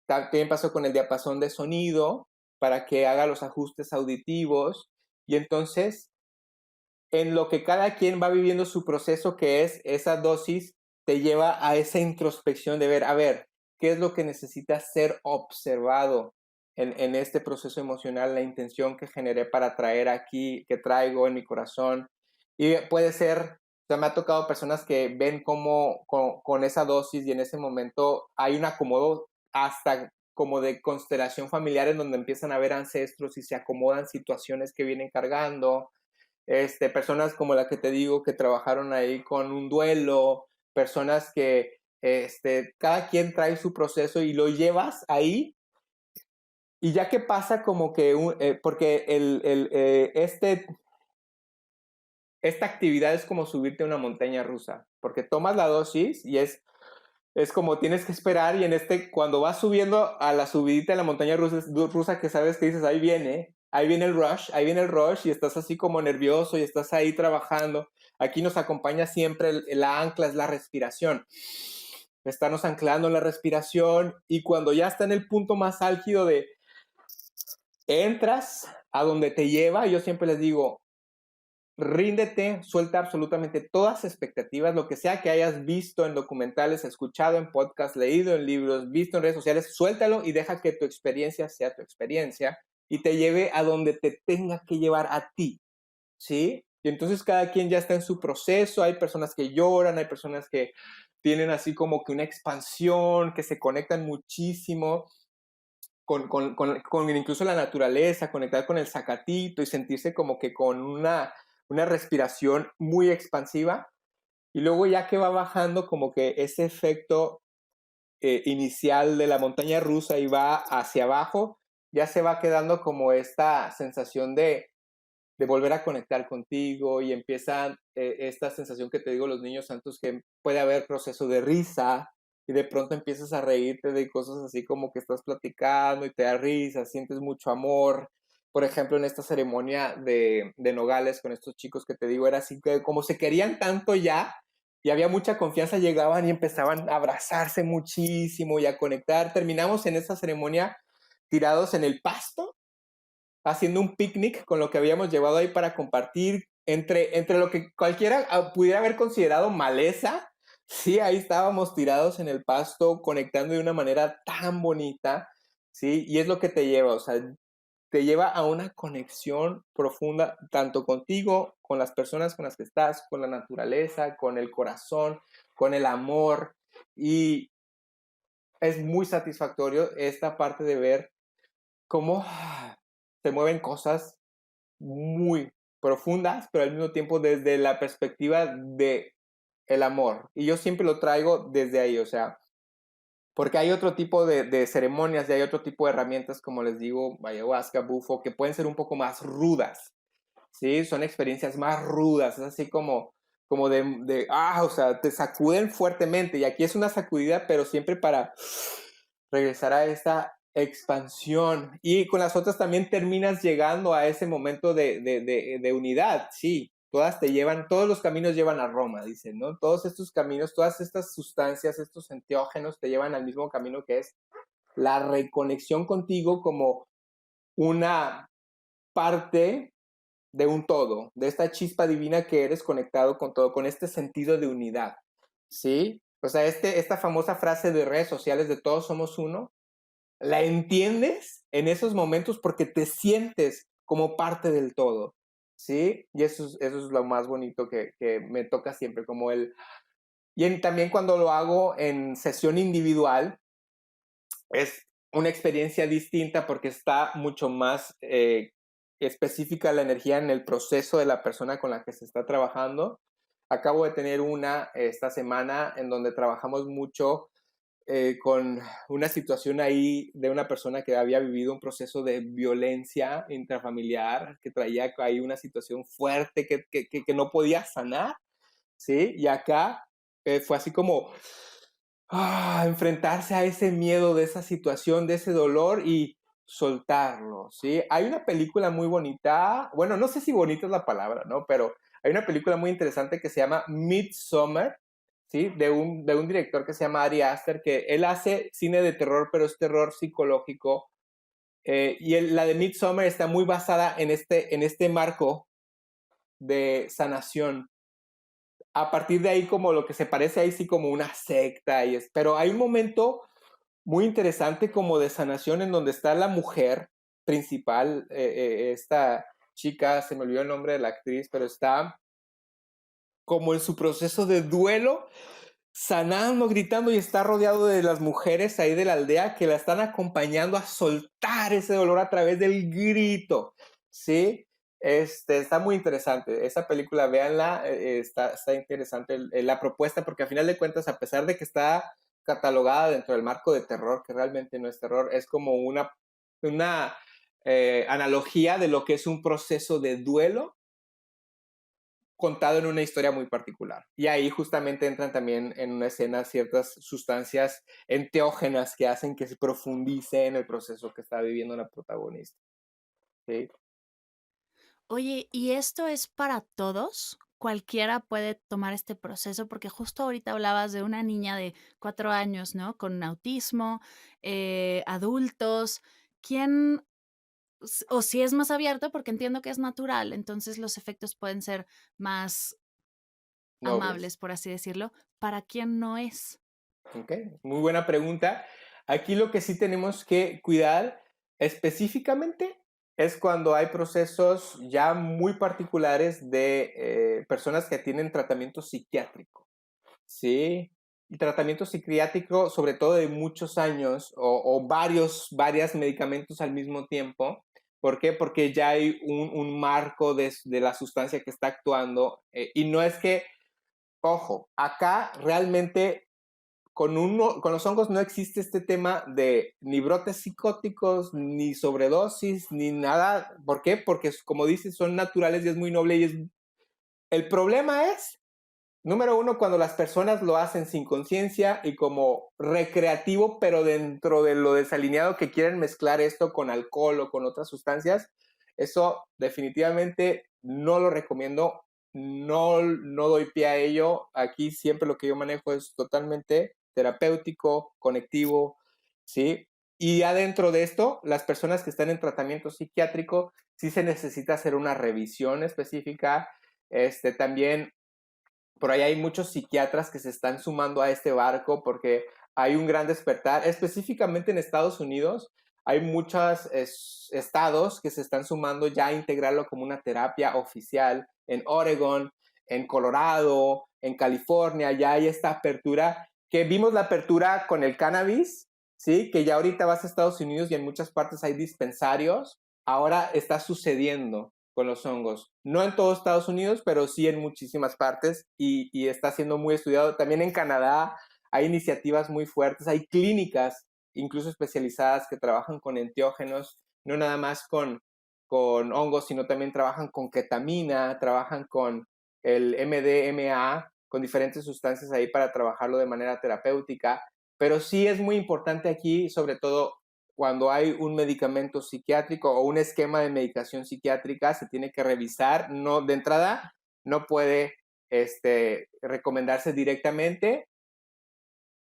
También paso con el diapasón de sonido para que haga los ajustes auditivos y entonces en lo que cada quien va viviendo su proceso, que es esa dosis, te lleva a esa introspección de ver, a ver, qué es lo que necesita ser observado en este proceso emocional, la intención que generé para traer aquí, que traigo en mi corazón. Y puede ser, o sea, me ha tocado personas que ven cómo con esa dosis y en ese momento hay un acomodo hasta como de constelación familiar en donde empiezan a ver ancestros y se acomodan situaciones que vienen cargando. Personas como la que te digo que trabajaron ahí con un duelo, personas que cada quien trae su proceso y lo llevas ahí y ya que pasa como que, porque esta actividad es como subirte a una montaña rusa, porque tomas la dosis y es como tienes que esperar y cuando vas subiendo a la subidita de la montaña rusa que sabes que dices, ahí viene el rush y estás así como nervioso y estás ahí trabajando. Aquí nos acompaña siempre la ancla, es la respiración. Estarnos anclando en la respiración y cuando ya está en el punto más álgido de entras a donde te lleva, yo siempre les digo, ríndete, suelta absolutamente todas las expectativas, lo que sea que hayas visto en documentales, escuchado en podcasts, leído en libros, visto en redes sociales, suéltalo y deja que tu experiencia sea tu experiencia y te lleve a donde te tenga que llevar a ti, ¿sí? Y entonces cada quien ya está en su proceso, hay personas que lloran, hay personas que tienen así como que una expansión, que se conectan muchísimo con incluso la naturaleza, conectar con el zacatito y sentirse como que con una respiración muy expansiva y luego ya que va bajando como que ese efecto inicial de la montaña rusa y va hacia abajo, ya se va quedando como esta sensación de volver a conectar contigo y empieza esta sensación que te digo los niños santos que puede haber proceso de risa y de pronto empiezas a reírte de cosas así como que estás platicando y te da risa, sientes mucho amor. Por ejemplo, en esta ceremonia de Nogales con estos chicos que te digo, era así que como se querían tanto ya y había mucha confianza, llegaban y empezaban a abrazarse muchísimo y a conectar. Terminamos en esa ceremonia tirados en el pasto, haciendo un picnic con lo que habíamos llevado ahí para compartir entre lo que cualquiera pudiera haber considerado maleza. Sí, ahí estábamos tirados en el pasto, conectando de una manera tan bonita, ¿sí? Y es lo que te lleva, o sea, te lleva a una conexión profunda, tanto contigo, con las personas con las que estás, con la naturaleza, con el corazón, con el amor. Y es muy satisfactorio esta parte de ver cómo se mueven cosas muy profundas, pero al mismo tiempo desde la perspectiva de el amor. Y yo siempre lo traigo desde ahí, o sea, porque hay otro tipo de ceremonias y hay otro tipo de herramientas, como les digo, ayahuasca, bufo, que pueden ser un poco más rudas, ¿sí? Son experiencias más rudas, es así como o sea, te sacuden fuertemente. Y aquí es una sacudida, pero siempre para regresar a esta expansión. Y con las otras también terminas llegando a ese momento de unidad, sí. Todas te llevan, todos los caminos llevan a Roma, dicen, ¿no? Todos estos caminos, todas estas sustancias, estos enteógenos te llevan al mismo camino que es la reconexión contigo como una parte de un todo, de esta chispa divina que eres conectado con todo, con este sentido de unidad, ¿sí? O sea, esta famosa frase de redes sociales de todos somos uno, la entiendes en esos momentos porque te sientes como parte del todo, ¿sí? Y eso es lo más bonito que me toca siempre, como también cuando lo hago en sesión individual, es una experiencia distinta porque está mucho más específica la energía en el proceso de la persona con la que se está trabajando. Acabo de tener esta semana en donde trabajamos mucho con una situación ahí de una persona que había vivido un proceso de violencia intrafamiliar, que traía ahí una situación fuerte que no podía sanar, ¿sí? Y acá fue así como enfrentarse a ese miedo de esa situación, de ese dolor y soltarlo, ¿sí? Hay una película muy bonita, bueno, no sé si bonita es la palabra, ¿no? Pero hay una película muy interesante que se llama Midsommar, ¿sí? De un director que se llama Ari Aster, que él hace cine de terror, pero es terror psicológico. La de Midsommar está muy basada en este marco de sanación. A partir de ahí, como lo que se parece ahí sí como una secta, pero hay un momento muy interesante como de sanación en donde está la mujer principal, esta chica, se me olvidó el nombre de la actriz, pero está como en su proceso de duelo, sanando, gritando, y está rodeado de las mujeres ahí de la aldea que la están acompañando a soltar ese dolor a través del grito, ¿sí? Está muy interesante. Esa película, véanla, está interesante la propuesta, porque al final de cuentas, a pesar de que está catalogada dentro del marco de terror, que realmente no es terror, es como una analogía de lo que es un proceso de duelo contado en una historia muy particular. Y ahí justamente entran también en una escena ciertas sustancias enteógenas que hacen que se profundice en el proceso que está viviendo la protagonista. ¿Sí? Oye, ¿y esto es para todos? ¿Cualquiera puede tomar este proceso? Porque justo ahorita hablabas de una niña de 4 años, ¿no? Con autismo, adultos. ¿Quién, o si es más abierto? Porque entiendo que es natural, entonces los efectos pueden ser más Nobles. amables, por así decirlo. ¿Para quién no es? Ok, muy buena pregunta. Aquí lo que sí tenemos que cuidar específicamente es cuando hay procesos ya muy particulares de personas que tienen tratamiento psiquiátrico, ¿sí? Y tratamiento psiquiátrico, sobre todo de muchos años o varios medicamentos al mismo tiempo. ¿Por qué? Porque ya hay un marco de la sustancia que está actuando y no es que, ojo, acá realmente con los hongos no existe este tema de ni brotes psicóticos, ni sobredosis, ni nada. ¿Por qué? Porque, como dices, son naturales y es muy noble. El problema es, número uno, cuando las personas lo hacen sin conciencia y como recreativo, pero dentro de lo desalineado que quieren mezclar esto con alcohol o con otras sustancias. Eso definitivamente no lo recomiendo. No doy pie a ello. Aquí siempre lo que yo manejo es totalmente terapéutico, conectivo, ¿sí? Y adentro de esto, las personas que están en tratamiento psiquiátrico, sí se necesita hacer una revisión específica. También por ahí hay muchos psiquiatras que se están sumando a este barco porque hay un gran despertar, específicamente en Estados Unidos. Hay muchos estados que se están sumando ya a integrarlo como una terapia oficial. En Oregon, en Colorado, en California, ya hay esta apertura, que vimos la apertura con el cannabis, ¿sí? Que ya ahorita vas a Estados Unidos y en muchas partes hay dispensarios. Ahora está sucediendo con los hongos. No en todos Estados Unidos, pero sí en muchísimas partes y está siendo muy estudiado. También en Canadá hay iniciativas muy fuertes, hay clínicas incluso especializadas que trabajan con enteógenos, no nada más con hongos, sino también trabajan con ketamina, trabajan con el MDMA, con diferentes sustancias ahí para trabajarlo de manera terapéutica. Pero sí es muy importante aquí, sobre todo cuando hay un medicamento psiquiátrico o un esquema de medicación psiquiátrica, se tiene que revisar. No, de entrada, no puede recomendarse directamente.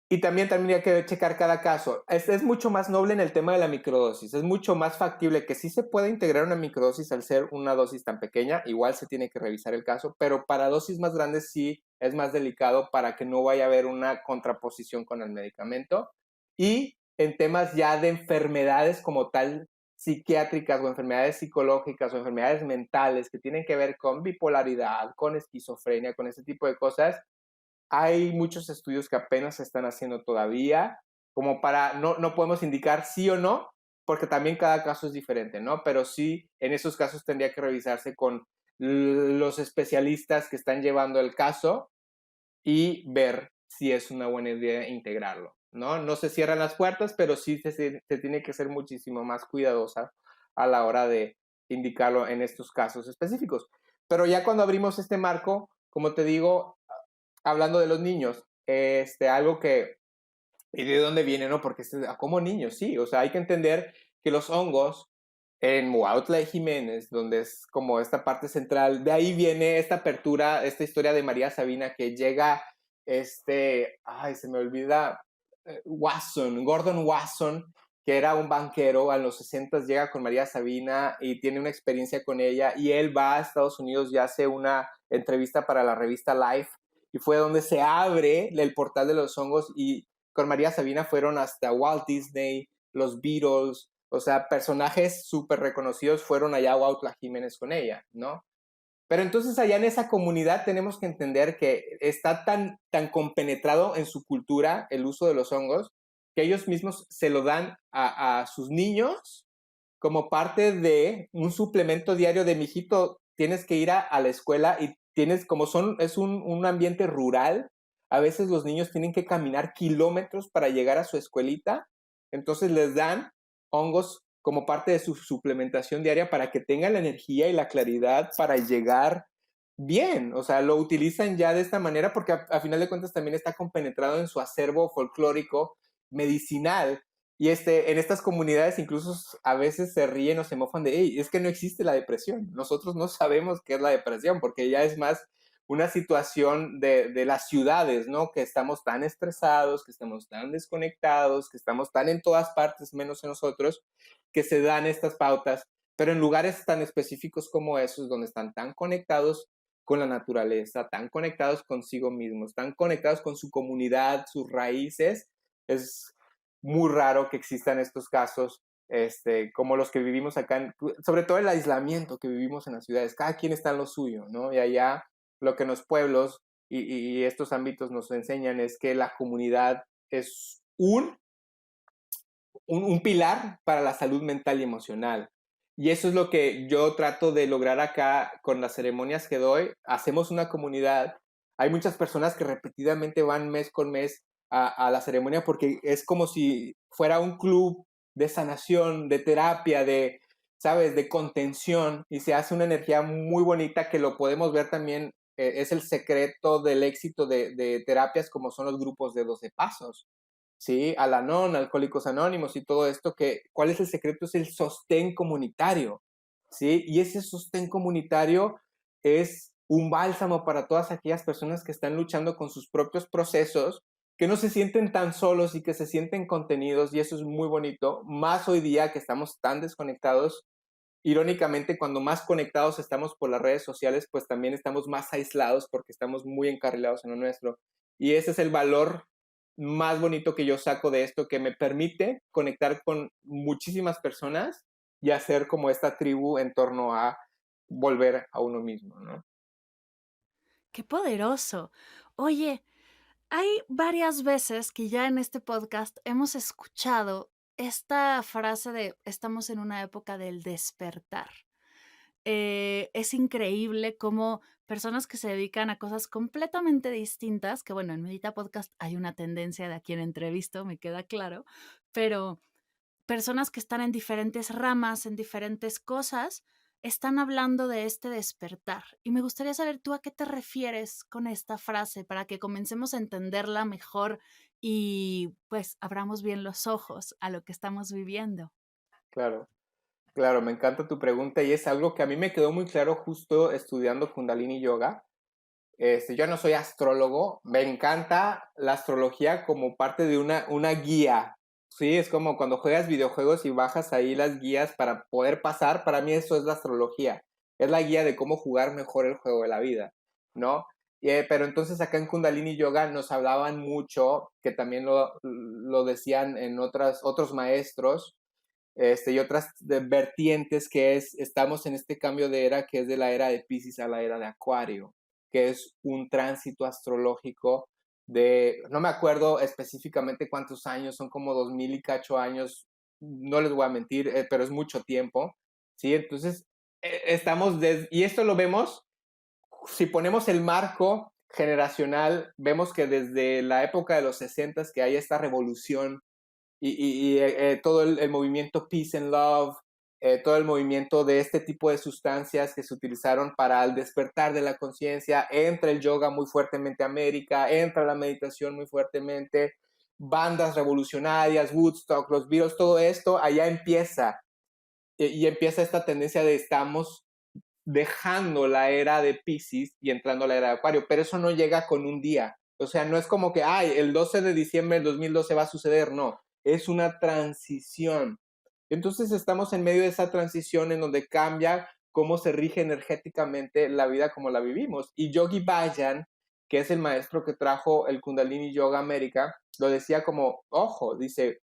Y también hay que checar cada caso. Es mucho más noble en el tema de la microdosis. Es mucho más factible que sí se pueda integrar una microdosis al ser una dosis tan pequeña. Igual se tiene que revisar el caso, pero para dosis más grandes sí es más delicado para que no vaya a haber una contraposición con el medicamento. Y en temas ya de enfermedades como tal, psiquiátricas o enfermedades psicológicas o enfermedades mentales que tienen que ver con bipolaridad, con esquizofrenia, con ese tipo de cosas, hay muchos estudios que apenas se están haciendo todavía, como para, no podemos indicar sí o no, porque también cada caso es diferente, ¿no? Pero sí, en esos casos tendría que revisarse con los especialistas que están llevando el caso y ver si es una buena idea integrarlo, ¿no? No se cierran las puertas, pero sí se tiene que ser muchísimo más cuidadosa a la hora de indicarlo en estos casos específicos. Pero ya cuando abrimos este marco, como te digo, hablando de los niños, algo que, ¿y de dónde viene, no? Porque como niños, sí, o sea, hay que entender que los hongos en Huautla de Jiménez, donde es como esta parte central, de ahí viene esta apertura, esta historia de María Sabina que llega, se me olvida, Gordon Wasson, que era un banquero a los 60, llega con María Sabina y tiene una experiencia con ella, y él va a Estados Unidos y hace una entrevista para la revista Life, y fue donde se abre el portal de los hongos, y con María Sabina fueron hasta Walt Disney, los Beatles, o sea, personajes súper reconocidos fueron allá a Huautla Jiménez con ella, ¿no? Pero entonces allá en esa comunidad tenemos que entender que está tan compenetrado en su cultura el uso de los hongos, que ellos mismos se lo dan a sus niños como parte de un suplemento diario de, mijito, tienes que ir a la escuela, y tienes, como es un ambiente rural, a veces los niños tienen que caminar kilómetros para llegar a su escuelita, entonces les dan hongos como parte de su suplementación diaria para que tengan la energía y la claridad para llegar bien. O sea, lo utilizan ya de esta manera porque a final de cuentas también está compenetrado en su acervo folclórico medicinal. Y en estas comunidades incluso a veces se ríen o se mofan de, hey, es que no existe la depresión. Nosotros no sabemos qué es la depresión porque ya es más una situación de las ciudades, ¿no? Que estamos tan estresados, que estamos tan desconectados, que estamos tan en todas partes menos en nosotros, que se dan estas pautas. Pero en lugares tan específicos como esos, donde están tan conectados con la naturaleza, tan conectados consigo mismos, tan conectados con su comunidad, sus raíces, es muy raro que existan estos casos como los que vivimos acá, sobre todo el aislamiento que vivimos en las ciudades. Cada quien está en lo suyo, ¿no? Y allá lo que en los pueblos y estos ámbitos nos enseñan es que la comunidad es un pilar para la salud mental y emocional. Y eso es lo que yo trato de lograr acá con las ceremonias que doy. Hacemos una comunidad. Hay muchas personas que repetidamente van mes con mes a la ceremonia porque es como si fuera un club de sanación, de terapia, ¿sabes?, de contención, y se hace una energía muy bonita que lo podemos ver también. Es el secreto del éxito de terapias como son los grupos de 12 pasos. ¿Sí? Al-Anon, Alcohólicos Anónimos y todo esto, ¿cuál es el secreto? Es el sostén comunitario, ¿sí? Y ese sostén comunitario es un bálsamo para todas aquellas personas que están luchando con sus propios procesos, que no se sienten tan solos y que se sienten contenidos, y eso es muy bonito, más hoy día que estamos tan desconectados. Irónicamente, cuando más conectados estamos por las redes sociales, pues también estamos más aislados porque estamos muy encarrilados en lo nuestro. Y ese es el valor más bonito que yo saco de esto, que me permite conectar con muchísimas personas y hacer como esta tribu en torno a volver a uno mismo, ¿no? ¡Qué poderoso! Oye, hay varias veces que ya en este podcast hemos escuchado esta frase de estamos en una época del despertar. Es increíble cómo personas que se dedican a cosas completamente distintas, que bueno, en Medita Podcast hay una tendencia de a quien entrevisto, me queda claro, pero personas que están en diferentes ramas, en diferentes cosas, están hablando de este despertar. Y me gustaría saber tú a qué te refieres con esta frase para que comencemos a entenderla mejor y pues abramos bien los ojos a lo que estamos viviendo. Claro. Claro, me encanta tu pregunta y es algo que a mí me quedó muy claro justo estudiando Kundalini Yoga. Yo no soy astrólogo, me encanta la astrología como parte de una guía. Sí, es como cuando juegas videojuegos y bajas ahí las guías para poder pasar. Para mí eso es la astrología. Es la guía de cómo jugar mejor el juego de la vida, ¿no? Pero entonces acá en Kundalini Yoga nos hablaban mucho, que también lo decían en otros maestros, y otras vertientes, que estamos en este cambio de era, que es de la era de Piscis a la era de Acuario, que es un tránsito astrológico no me acuerdo específicamente cuántos años, son como 2000 y cacho años, no les voy a mentir, pero es mucho tiempo, ¿sí? Entonces, y esto lo vemos si ponemos el marco generacional, vemos que desde la época de los 60 que hay esta revolución todo el movimiento Peace and Love, todo el movimiento de este tipo de sustancias que se utilizaron para el despertar de la conciencia, entra el yoga muy fuertemente a América, entra la meditación muy fuertemente, bandas revolucionarias, Woodstock, los Beatles, todo esto, allá empieza, y empieza esta tendencia de estamos dejando la era de Piscis y entrando a la era de Acuario, pero eso no llega con un día. O sea, no es como que, ay, el 12 de diciembre del 2012 va a suceder, no, es una transición. Entonces estamos en medio de esa transición en donde cambia cómo se rige energéticamente la vida como la vivimos. Y Yogi Bhajan, que es el maestro que trajo el Kundalini Yoga a América, lo decía como, ojo, dice,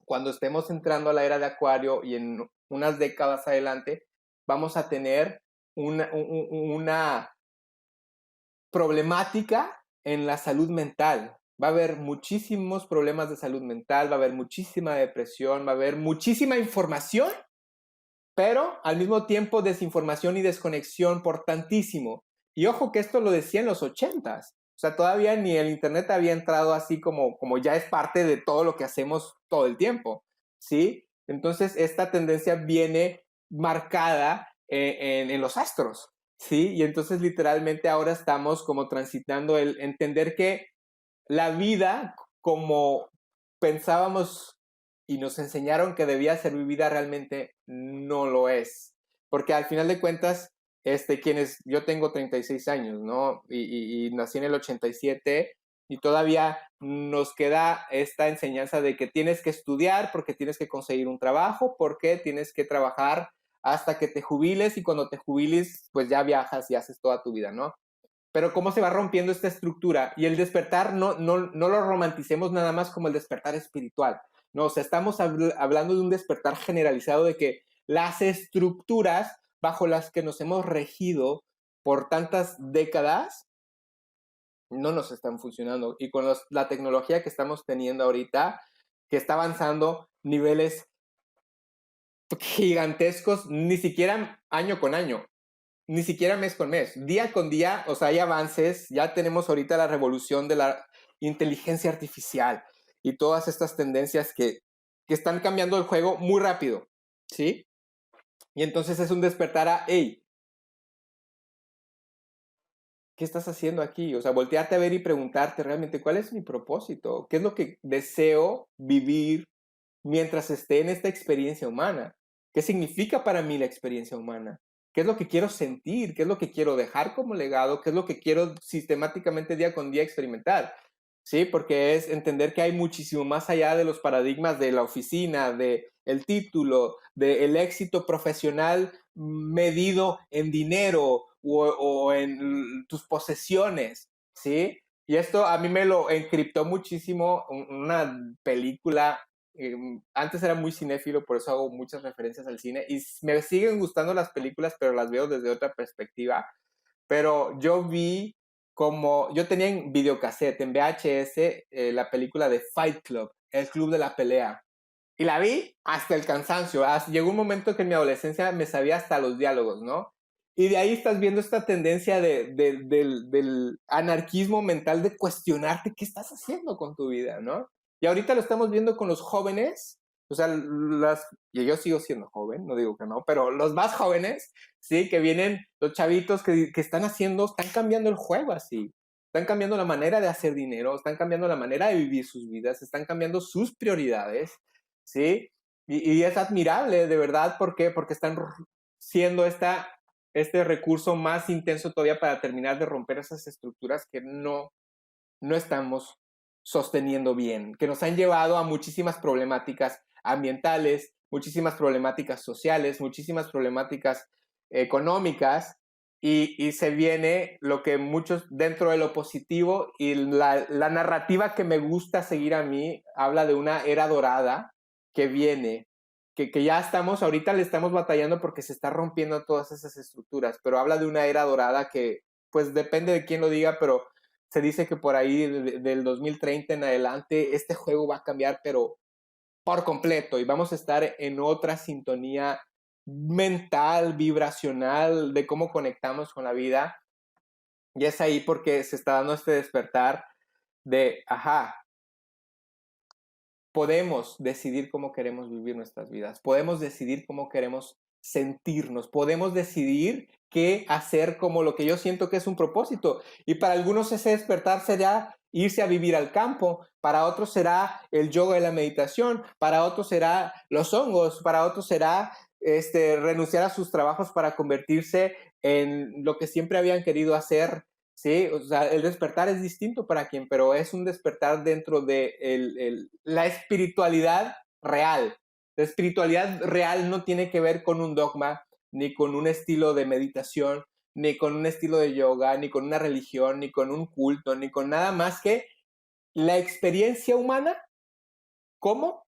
cuando estemos entrando a la era de Acuario y en unas décadas adelante, vamos a tener una problemática en la salud mental. Va a haber muchísimos problemas de salud mental, va a haber muchísima depresión, va a haber muchísima información, pero al mismo tiempo desinformación y desconexión por tantísimo. Y ojo que esto lo decía en los 80s. O sea, todavía ni el internet había entrado así como ya es parte de todo lo que hacemos todo el tiempo, ¿sí? Entonces, esta tendencia viene marcada en los astros, ¿sí? Y entonces, literalmente, ahora estamos como transitando el entender que la vida, como pensábamos y nos enseñaron que debía ser vivida, realmente no lo es. Porque al final de cuentas, yo tengo 36 años, ¿no? Y nací en el 87 y todavía nos queda esta enseñanza de que tienes que estudiar porque tienes que conseguir un trabajo, porque tienes que trabajar hasta que te jubiles y cuando te jubiles, pues ya viajas y haces toda tu vida, ¿no? Pero cómo se va rompiendo esta estructura y el despertar no lo romanticemos nada más como el despertar espiritual. No, o sea, estamos hablando de un despertar generalizado de que las estructuras bajo las que nos hemos regido por tantas décadas no nos están funcionando. Y con la tecnología que estamos teniendo ahorita, que está avanzando niveles gigantescos, ni siquiera año con año, ni siquiera mes con mes, día con día, o sea, hay avances, ya tenemos ahorita la revolución de la inteligencia artificial y todas estas tendencias que están cambiando el juego muy rápido, ¿sí? Y entonces es un despertar a, hey, ¿qué estás haciendo aquí? O sea, voltearte a ver y preguntarte realmente cuál es mi propósito, qué es lo que deseo vivir mientras esté en esta experiencia humana, qué significa para mí la experiencia humana. ¿Qué es lo que quiero sentir? ¿Qué es lo que quiero dejar como legado? ¿Qué es lo que quiero sistemáticamente día con día experimentar? Sí, porque es entender que hay muchísimo más allá de los paradigmas de la oficina, de el título, del éxito profesional medido en dinero o en tus posesiones, ¿sí? Y esto a mí me lo encriptó muchísimo una película. Antes era muy cinéfilo, por eso hago muchas referencias al cine y me siguen gustando las películas, pero las veo desde otra perspectiva. Pero yo tenía en videocassette, en VHS, la película de Fight Club, el club de la pelea. Y la vi hasta el cansancio. Llegó un momento que en mi adolescencia me sabía hasta los diálogos, ¿no? Y de ahí estás viendo esta tendencia del anarquismo mental de cuestionarte qué estás haciendo con tu vida, ¿no? Y ahorita lo estamos viendo con los jóvenes, o sea, y yo sigo siendo joven, no digo que no, pero los más jóvenes, sí, que vienen, los chavitos que están cambiando el juego así. Están cambiando la manera de hacer dinero, están cambiando la manera de vivir sus vidas, están cambiando sus prioridades, ¿sí? Y es admirable, de verdad, ¿por qué? Porque están siendo este recurso más intenso todavía para terminar de romper esas estructuras que no estamos sosteniendo bien, que nos han llevado a muchísimas problemáticas ambientales, muchísimas problemáticas sociales, muchísimas problemáticas económicas, y se viene lo que muchos dentro de lo positivo y la narrativa que me gusta seguir a mí habla de una era dorada que viene, que ya ahorita le estamos batallando porque se está rompiendo todas esas estructuras, pero habla de una era dorada que pues depende de quién lo diga, pero se dice que por ahí del 2030 en adelante este juego va a cambiar, pero por completo, y vamos a estar en otra sintonía mental, vibracional, de cómo conectamos con la vida. Y es ahí porque se está dando este despertar de, podemos decidir cómo queremos vivir nuestras vidas, podemos decidir cómo queremos sentirnos, podemos decidir qué hacer como lo que yo siento que es un propósito. Y para algunos ese despertar será irse a vivir al campo, para otros será el yoga y la meditación, para otros será los hongos, para otros será renunciar a sus trabajos para convertirse en lo que siempre habían querido hacer. Sí, o sea, el despertar es distinto para quien, pero es un despertar dentro de la espiritualidad real. La espiritualidad real no tiene que ver con un dogma, ni con un estilo de meditación, ni con un estilo de yoga, ni con una religión, ni con un culto, ni con nada más que la experiencia humana como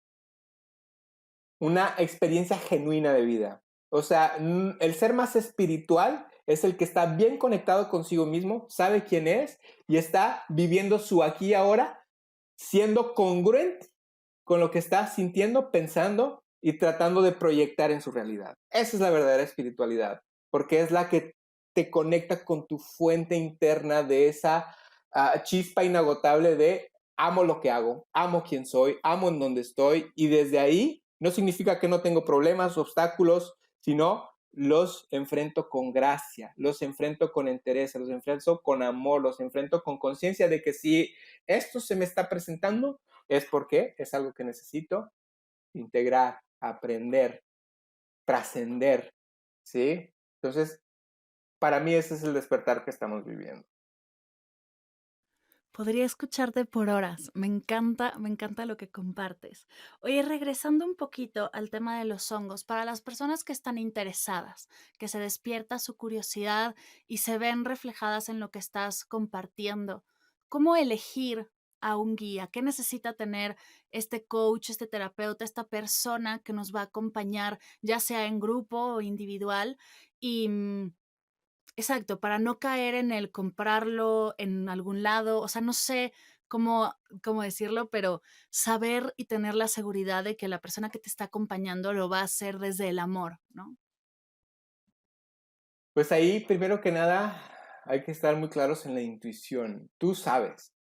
una experiencia genuina de vida. O sea, el ser más espiritual es el que está bien conectado consigo mismo, sabe quién es y está viviendo su aquí y ahora, siendo congruente con lo que está sintiendo, pensando y tratando de proyectar en su realidad. Esa es la verdadera espiritualidad, porque es la que te conecta con tu fuente interna de esa chispa inagotable de amo lo que hago, amo quién soy, amo en donde estoy, y desde ahí no significa que no tengo problemas, obstáculos, sino los enfrento con gracia, los enfrento con interés, los enfrento con amor, los enfrento con conciencia de que si esto se me está presentando, es porque es algo que necesito integrar, aprender, trascender, ¿sí? Entonces, para mí ese es el despertar que estamos viviendo. Podría escucharte por horas. Me encanta lo que compartes. Oye, regresando un poquito al tema de los hongos, para las personas que están interesadas, que se despierta su curiosidad y se ven reflejadas en lo que estás compartiendo, ¿cómo elegir a un guía? ¿Qué necesita tener este coach, este terapeuta, esta persona que nos va a acompañar, ya sea en grupo o individual? Y exacto, para no caer en el comprarlo en algún lado, o sea, no sé cómo decirlo, pero saber y tener la seguridad de que la persona que te está acompañando lo va a hacer desde el amor, ¿no? Pues ahí, primero que nada, hay que estar muy claros en la intuición. Tú sabes.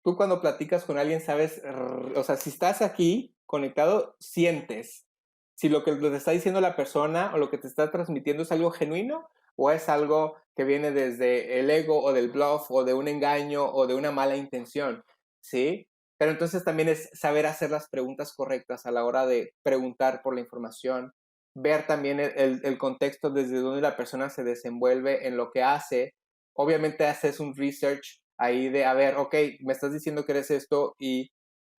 Tú cuando platicas con alguien sabes, o sea, si estás aquí conectado, sientes si lo que te está diciendo la persona o lo que te está transmitiendo es algo genuino o es algo que viene desde el ego o del bluff o de un engaño o de una mala intención, ¿sí? Pero entonces también es saber hacer las preguntas correctas a la hora de preguntar por la información, ver también el contexto desde donde la persona se desenvuelve en lo que hace. Obviamente haces un research ahí de, a ver, ok, me estás diciendo que eres esto y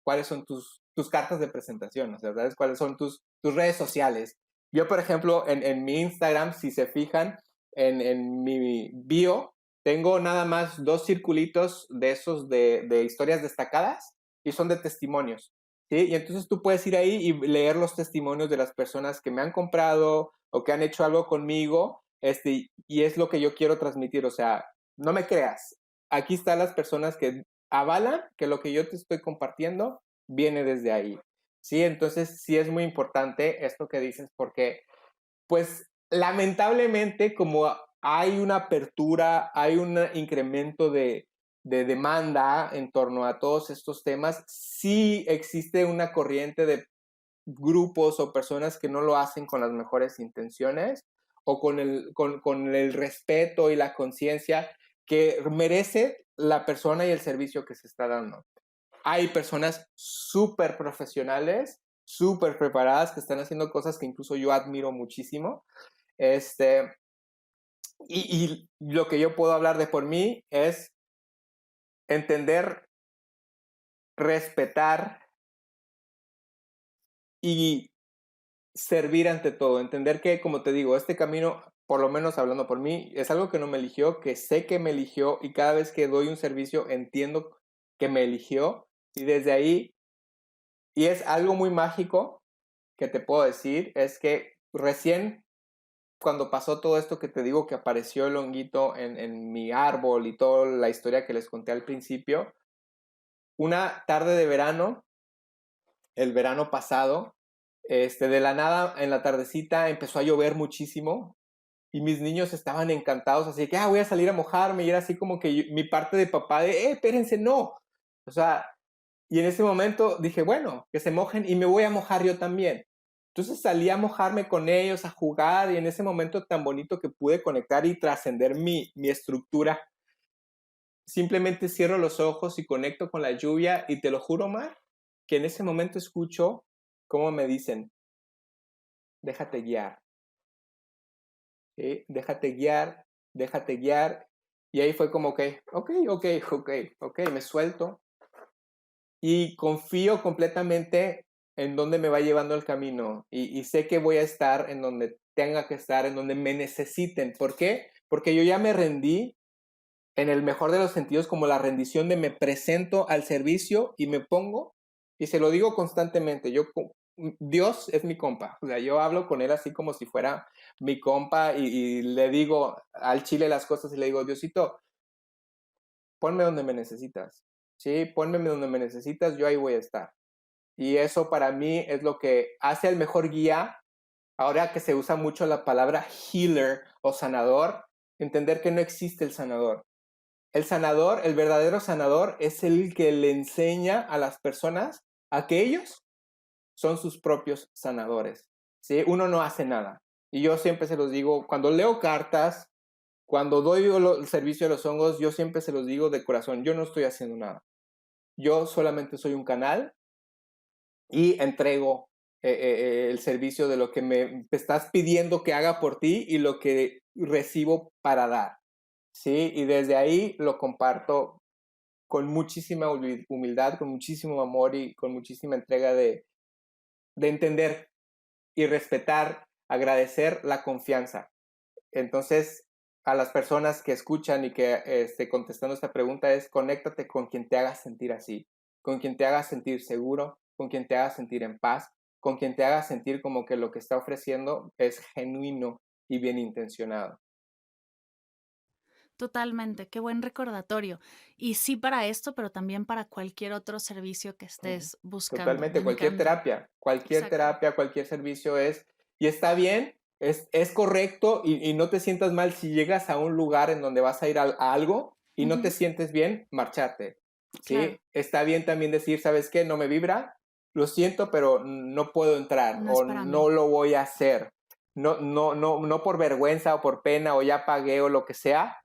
cuáles son tus cartas de presentación, o sea, ¿sabes? ¿Cuáles son tus redes sociales? Yo, por ejemplo, en mi Instagram, si se fijan, en mi bio, tengo nada más 2 circulitos de esos de historias destacadas y son de testimonios, ¿sí? Y entonces tú puedes ir ahí y leer los testimonios de las personas que me han comprado o que han hecho algo conmigo, y es lo que yo quiero transmitir, o sea, no me creas, aquí están las personas que avalan que lo que yo te estoy compartiendo viene desde ahí. Sí, entonces sí es muy importante esto que dices porque, pues, lamentablemente, como hay una apertura, hay un incremento de demanda en torno a todos estos temas, sí existe una corriente de grupos o personas que no lo hacen con las mejores intenciones o con el respeto y la conciencia que merece la persona y el servicio que se está dando. Hay personas súper profesionales, súper preparadas, que están haciendo cosas que incluso yo admiro muchísimo. Este, y lo que yo puedo hablar de por mí es entender, respetar y servir ante todo, entender que, como te digo, este camino, por lo menos hablando por mí, es algo que no me eligió, que sé que me eligió y cada vez que doy un servicio entiendo que me eligió y desde ahí, y es algo muy mágico que te puedo decir, es que recién cuando pasó todo esto que te digo que apareció el honguito en mi árbol y toda la historia que les conté al principio, una tarde de verano, el verano pasado, de la nada, en la tardecita empezó a llover muchísimo y mis niños estaban encantados, así que, voy a salir a mojarme, y era así como que mi parte de papá de, espérense, no. O sea, y en ese momento dije, bueno, que se mojen y me voy a mojar yo también. Entonces salí a mojarme con ellos, a jugar, y en ese momento tan bonito que pude conectar y trascender mi estructura, simplemente cierro los ojos y conecto con la lluvia, y te lo juro, Mar, que en ese momento escucho cómo me dicen, déjate guiar. ¿Sí? Déjate guiar, y ahí fue como que, ok, me suelto y confío completamente en dónde me va llevando el camino, y sé que voy a estar en donde tenga que estar, en donde me necesiten. ¿Por qué? Porque yo ya me rendí en el mejor de los sentidos, como la rendición de me presento al servicio y me pongo, y se lo digo constantemente, Dios es mi compa, o sea, yo hablo con él así como si fuera mi compa, y le digo al chile las cosas, y le digo, Diosito, ponme donde me necesitas, ¿sí? Ponme donde me necesitas, yo ahí voy a estar. Y eso para mí es lo que hace el mejor guía. Ahora que se usa mucho la palabra healer o sanador, entender que no existe el sanador. El sanador, el verdadero sanador, es el que le enseña a las personas a que ellos son sus propios sanadores, ¿sí? Uno no hace nada. Y yo siempre se los digo, cuando leo cartas, cuando doy el servicio de los hongos, yo siempre se los digo de corazón, yo no estoy haciendo nada. Yo solamente soy un canal y entrego el servicio de lo que me estás pidiendo que haga por ti y lo que recibo para dar, ¿sí? Y desde ahí lo comparto con muchísima humildad, con muchísimo amor y con muchísima entrega de entender y respetar, agradecer la confianza. Entonces, a las personas que escuchan y que contestando esta pregunta es, conéctate con quien te haga sentir así, con quien te haga sentir seguro, con quien te haga sentir en paz, con quien te haga sentir como que lo que está ofreciendo es genuino y bien intencionado. Totalmente, qué buen recordatorio. Y sí para esto, pero también para cualquier otro servicio que estés buscando. Me Totalmente, encanta. cualquier Exacto. terapia, cualquier servicio y está bien, es correcto, y no te sientas mal si llegas a un lugar en donde vas a ir a algo y no te Ujú, sientes bien, marcharte, claro, ¿sí? Está bien también decir, ¿sabes qué? No me vibra, lo siento, pero no puedo entrar no es o para no mí. lo voy a hacer. No por vergüenza o por pena o ya pagué o lo que sea.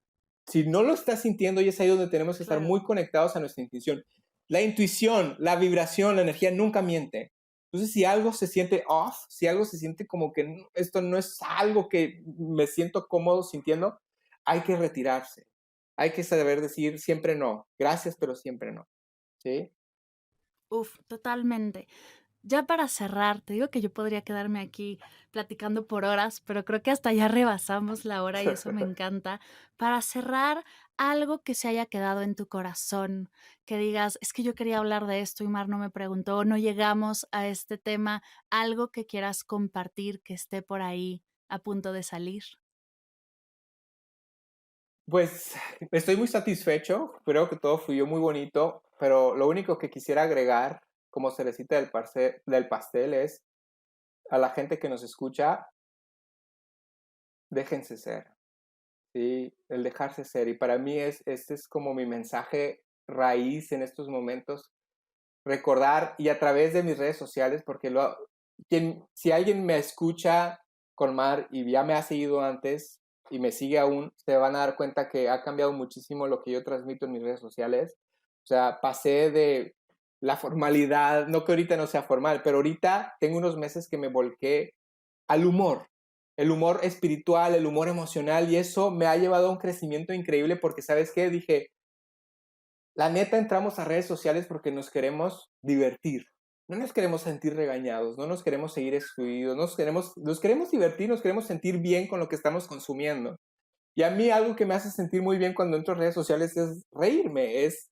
Si no lo estás sintiendo, y es ahí donde tenemos que estar Claro. muy conectados a nuestra intuición. La intuición, la vibración, la energía nunca miente. Entonces, si algo se siente off, si algo se siente como que esto no es algo que me siento cómodo sintiendo, hay que retirarse. Hay que saber decir siempre no. Gracias, pero siempre no. ¿Sí? Uf, totalmente. Ya para cerrar, te digo que yo podría quedarme aquí platicando por horas, pero creo que hasta ya rebasamos la hora y eso me encanta. Para cerrar, algo que se haya quedado en tu corazón, que digas, es que yo quería hablar de esto y Mar no me preguntó, no llegamos a este tema, algo que quieras compartir que esté por ahí a punto de salir. Pues estoy muy satisfecho. Creo que todo fluyó muy bonito, pero lo único que quisiera agregar como cerecita del pastel es a la gente que nos escucha, déjense ser. ¿Sí? El dejarse ser. Y para mí este es como mi mensaje raíz en estos momentos. Recordar, y a través de mis redes sociales, porque si alguien me escucha con Mar y ya me ha seguido antes y me sigue aún, se van a dar cuenta que ha cambiado muchísimo lo que yo transmito en mis redes sociales. O sea, pasé de la formalidad, no que ahorita no sea formal, pero ahorita tengo unos meses que me volqué al humor, el humor espiritual, el humor emocional, y eso me ha llevado a un crecimiento increíble porque, ¿sabes qué? Dije, la neta entramos a redes sociales porque nos queremos divertir, no nos queremos sentir regañados, no nos queremos seguir excluidos, nos queremos divertir, nos queremos sentir bien con lo que estamos consumiendo. Y a mí algo que me hace sentir muy bien cuando entro a redes sociales es reírme, es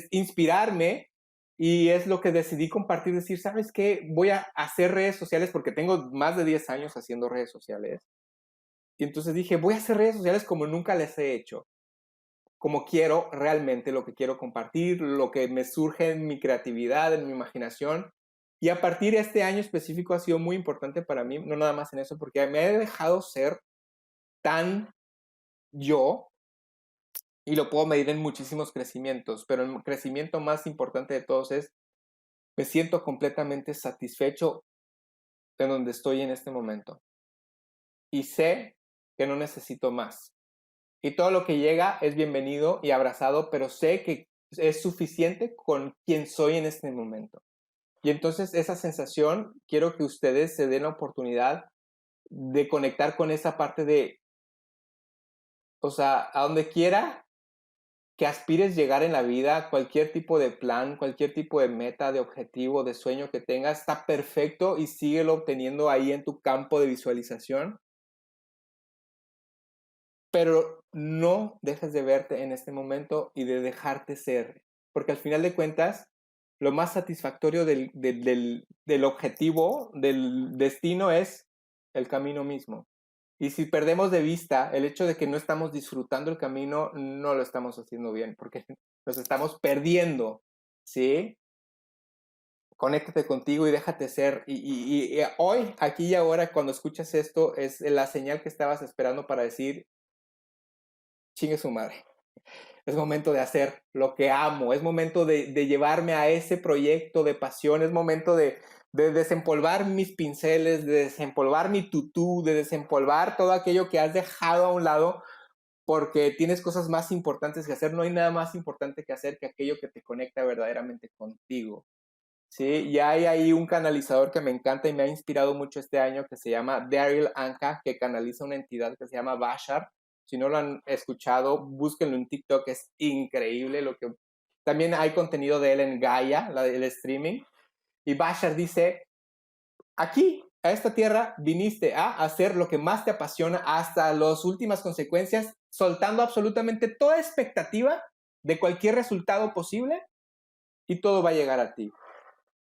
inspirarme, y es lo que decidí compartir, decir, ¿sabes qué? Voy a hacer redes sociales porque tengo más de 10 años haciendo redes sociales. Y entonces dije, voy a hacer redes sociales como nunca les he hecho, como quiero realmente, lo que quiero compartir, lo que me surge en mi creatividad, en mi imaginación. Y a partir de este año específico ha sido muy importante para mí, no nada más en eso, porque me he dejado ser tan yo, y lo puedo medir en muchísimos crecimientos, pero el crecimiento más importante de todos es, me siento completamente satisfecho de donde estoy en este momento. Y sé que no necesito más. Y todo lo que llega es bienvenido y abrazado, pero sé que es suficiente con quien soy en este momento. Y entonces esa sensación, quiero que ustedes se den la oportunidad de conectar con esa parte de, o sea, a donde quiera que aspires llegar en la vida, cualquier tipo de plan, cualquier tipo de meta, de objetivo, de sueño que tengas, está perfecto y síguelo obteniendo ahí en tu campo de visualización. Pero no dejes de verte en este momento y de dejarte ser, porque al final de cuentas, lo más satisfactorio del objetivo, del destino, es el camino mismo. Y si perdemos de vista el hecho de que no estamos disfrutando el camino, no lo estamos haciendo bien, porque nos estamos perdiendo, ¿sí? Conéctate contigo y déjate ser. Y hoy, aquí y ahora, cuando escuchas esto, es la señal que estabas esperando para decir, chingue su madre. Es momento de hacer lo que amo, es momento de llevarme a ese proyecto de pasión, es momento de desempolvar mis pinceles, de desempolvar mi tutú, de desempolvar todo aquello que has dejado a un lado porque tienes cosas más importantes que hacer. No hay nada más importante que hacer que aquello que te conecta verdaderamente contigo. Sí, y hay ahí un canalizador que me encanta y me ha inspirado mucho este año que se llama Daryl Anka, que canaliza una entidad que se llama Bashar. Si no lo han escuchado, búsquenlo en TikTok, es increíble lo que... También hay contenido de él en Gaia, el streaming. Y Bashar dice, aquí, a esta tierra, viniste a hacer lo que más te apasiona hasta las últimas consecuencias, soltando absolutamente toda expectativa de cualquier resultado posible y todo va a llegar a ti.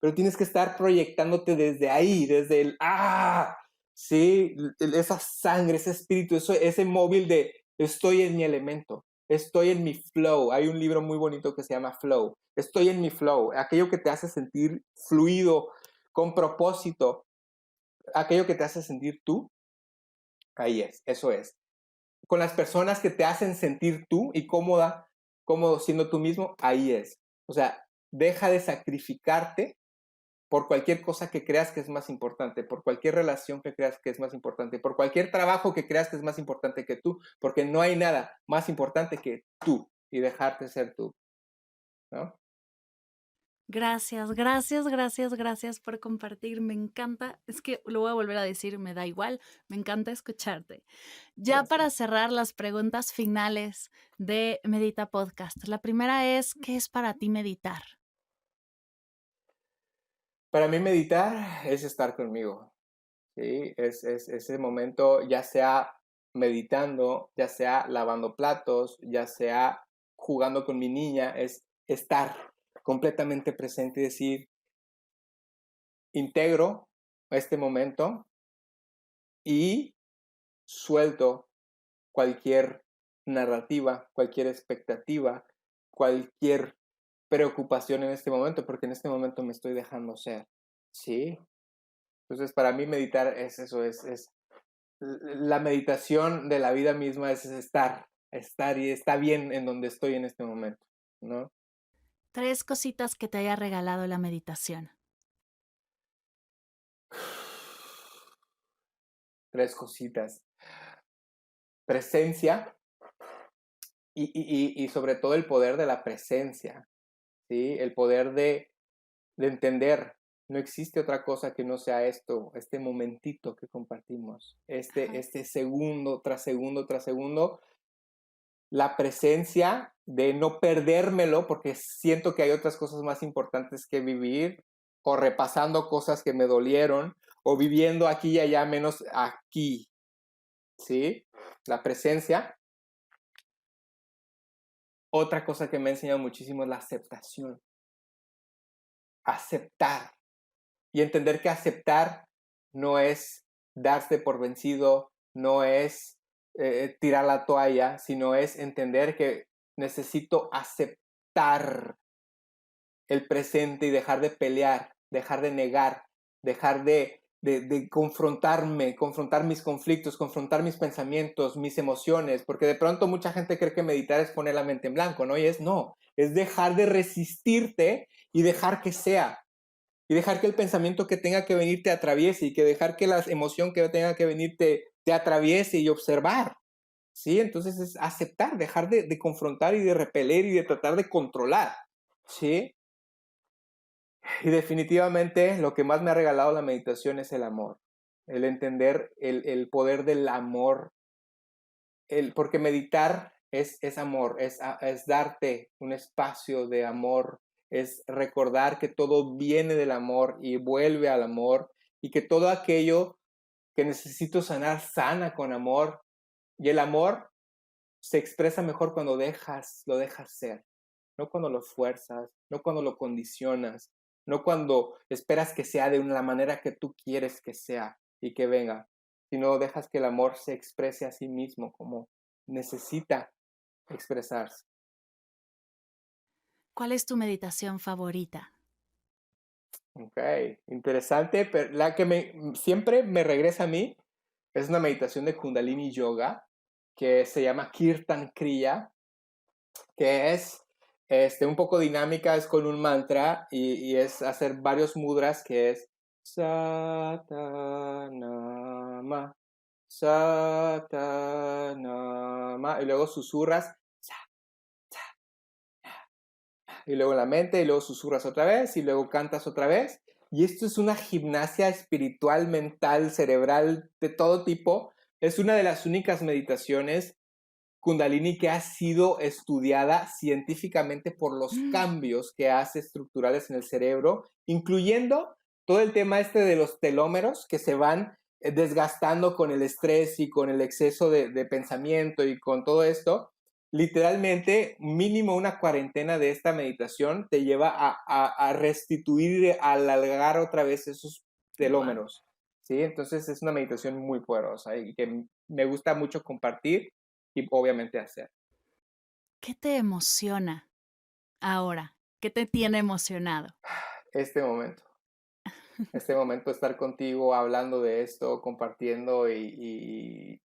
Pero tienes que estar proyectándote desde ahí, desde el sí, esa sangre, ese espíritu, ese móvil de estoy en mi elemento, estoy en mi flow. Hay un libro muy bonito que se llama Flow. Estoy en mi flow, aquello que te hace sentir fluido, con propósito, aquello que te hace sentir tú, ahí es, eso es. Con las personas que te hacen sentir tú y cómodo siendo tú mismo, ahí es. O sea, deja de sacrificarte por cualquier cosa que creas que es más importante, por cualquier relación que creas que es más importante, por cualquier trabajo que creas que es más importante que tú, porque no hay nada más importante que tú y dejarte ser tú, ¿no? Gracias, gracias, gracias, gracias por compartir. Me encanta, es que lo voy a volver a decir, me da igual, me encanta escucharte. Ya Gracias. para cerrar las preguntas finales de Medita Podcast. La primera es, ¿qué es para ti meditar? Para mí meditar es estar conmigo, ¿sí? Es ese momento, ya sea meditando, ya sea lavando platos, ya sea jugando con mi niña, es estar completamente presente y decir, integro este momento y suelto cualquier narrativa, cualquier expectativa, cualquier preocupación en este momento, porque en este momento me estoy dejando ser, ¿sí? Entonces, para mí meditar es eso, es la meditación de la vida misma, es estar y está bien en donde estoy en este momento, ¿no? 3 cositas que te haya regalado la meditación. 3 cositas. Presencia y sobre todo el poder de la presencia, ¿sí? El poder de entender, no existe otra cosa que no sea esto, este momentito que compartimos, este segundo tras segundo tras segundo, la presencia de no perdérmelo porque siento que hay otras cosas más importantes que vivir, o repasando cosas que me dolieron, o viviendo aquí y allá menos aquí, ¿sí? La presencia. Otra cosa que me ha enseñado muchísimo es la aceptación. Aceptar. Y entender que aceptar no es darse por vencido, no es tirar la toalla, sino es entender que necesito aceptar el presente y dejar de pelear, dejar de negar, dejar de de confrontarme, confrontar mis conflictos, confrontar mis pensamientos, mis emociones, porque de pronto mucha gente cree que meditar es poner la mente en blanco, ¿no? Y es dejar de resistirte y dejar que sea, y dejar que el pensamiento que tenga que venir te atraviese, y que dejar que la emoción que tenga que venir te atraviese y observar, ¿sí? Entonces es aceptar, dejar de confrontar y de repeler y de tratar de controlar, ¿sí? Y definitivamente lo que más me ha regalado la meditación es el amor, el entender el poder del amor, porque meditar es amor, es darte un espacio de amor, es recordar que todo viene del amor y vuelve al amor, y que todo aquello que necesito sanar, sana con amor, y el amor se expresa mejor cuando lo dejas ser, no cuando lo fuerzas, no cuando lo condicionas, no cuando esperas que sea de la manera que tú quieres que sea y que venga, sino dejas que el amor se exprese a sí mismo como necesita expresarse. ¿Cuál es tu meditación favorita? Ok, interesante, pero la que siempre me regresa a mí es una meditación de Kundalini Yoga que se llama Kirtan Kriya, que es un poco dinámica, es con un mantra y es hacer varios mudras, que es Satanama, Satanama, y luego susurras, y luego en la mente, y luego susurras otra vez, y luego cantas otra vez. Y esto es una gimnasia espiritual, mental, cerebral, de todo tipo. Es una de las únicas meditaciones Kundalini que ha sido estudiada científicamente por los cambios que hace estructurales en el cerebro, incluyendo todo el tema de los telómeros que se van desgastando con el estrés y con el exceso de pensamiento y con todo esto. Literalmente, mínimo una cuarentena de esta meditación te lleva a restituir, a alargar otra vez esos telómeros. ¿Sí? Entonces es una meditación muy poderosa y que me gusta mucho compartir y obviamente hacer. ¿Qué te emociona ahora? ¿Qué te tiene emocionado? Este momento, estar contigo, hablando de esto, compartiendo y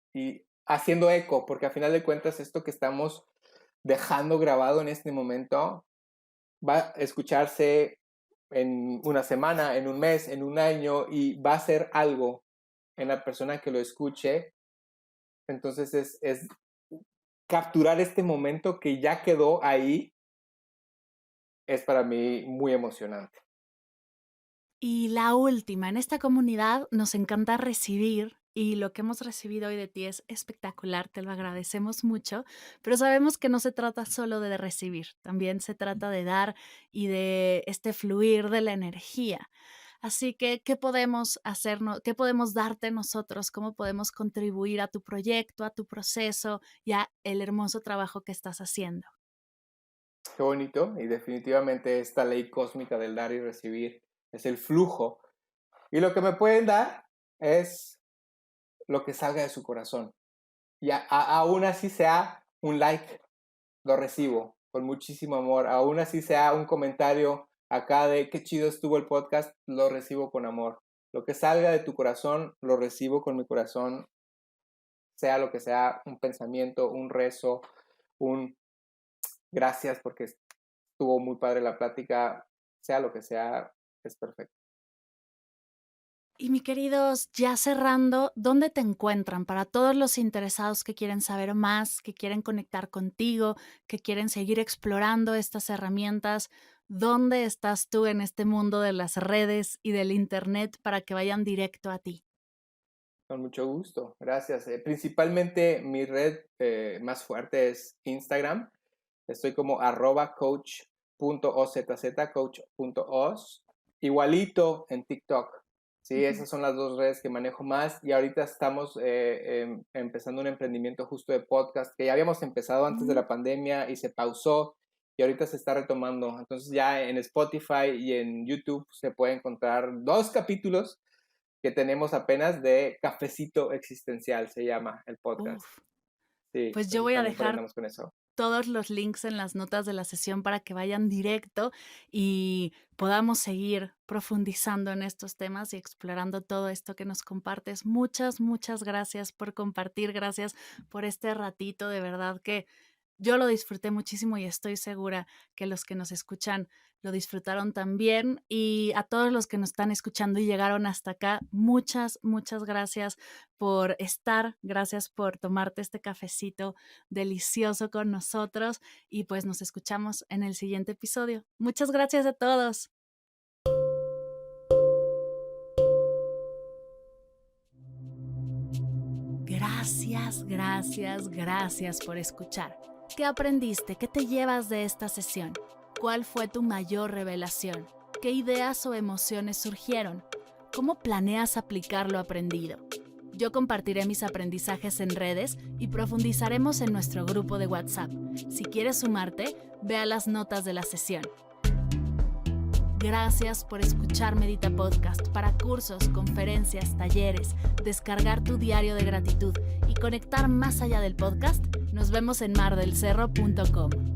haciendo eco, porque a final de cuentas esto que estamos dejando grabado en este momento va a escucharse en una semana, en un mes, en un año, y va a ser algo en la persona que lo escuche. Entonces es capturar este momento que ya quedó ahí, es para mí muy emocionante. Y la última, en esta comunidad nos encanta recibir y lo que hemos recibido hoy de ti es espectacular, te lo agradecemos mucho, pero sabemos que no se trata solo de recibir, también se trata de dar y de este fluir de la energía. Así que, ¿qué podemos hacernos, qué podemos darte nosotros? ¿Cómo podemos contribuir a tu proyecto, a tu proceso y a el hermoso trabajo que estás haciendo? Qué bonito, y definitivamente esta ley cósmica del dar y recibir es el flujo. Y lo que me pueden dar es lo que salga de su corazón. Y aún así sea un like, lo recibo con muchísimo amor. Aún así sea un comentario acá de qué chido estuvo el podcast, lo recibo con amor. Lo que salga de tu corazón, lo recibo con mi corazón, sea lo que sea, un pensamiento, un rezo, un gracias porque estuvo muy padre la plática, sea lo que sea, es perfecto. Y mi queridos, ya cerrando, ¿dónde te encuentran para todos los interesados que quieren saber más, que quieren conectar contigo, que quieren seguir explorando estas herramientas? ¿Dónde estás tú en este mundo de las redes y del internet para que vayan directo a ti? Con mucho gusto, gracias. Principalmente mi red más fuerte es Instagram. Estoy como @coach.ozz, coach.oz. Igualito en TikTok. Sí, Ujú. esas son las dos redes que manejo más. Y ahorita estamos empezando un emprendimiento justo de podcast que ya habíamos empezado antes de Mm. la pandemia y se pausó y ahorita se está retomando. Entonces ya en Spotify y en YouTube se puede encontrar 2 capítulos que tenemos apenas de Cafecito Existencial, se llama el podcast. Uf. Sí, Pues yo entonces voy a también por ahí dejar andamos con eso. todos los links en las notas de la sesión para que vayan directo y podamos seguir profundizando en estos temas y explorando todo esto que nos compartes. Muchas, muchas gracias por compartir, gracias por este ratito, de verdad que yo lo disfruté muchísimo y estoy segura que los que nos escuchan lo disfrutaron también. Y a todos los que nos están escuchando y llegaron hasta acá, muchas, muchas gracias por estar. Gracias por tomarte este cafecito delicioso con nosotros. Y pues nos escuchamos en el siguiente episodio. Muchas gracias a todos. Gracias, gracias, gracias por escuchar. ¿Qué aprendiste? ¿Qué te llevas de esta sesión? ¿Cuál fue tu mayor revelación? ¿Qué ideas o emociones surgieron? ¿Cómo planeas aplicar lo aprendido? Yo compartiré mis aprendizajes en redes y profundizaremos en nuestro grupo de WhatsApp. Si quieres sumarte, ve a las notas de la sesión. Gracias por escuchar Medita Podcast para cursos, conferencias, talleres, descargar tu diario de gratitud y conectar más allá del podcast. Nos vemos en mardelcerro.com.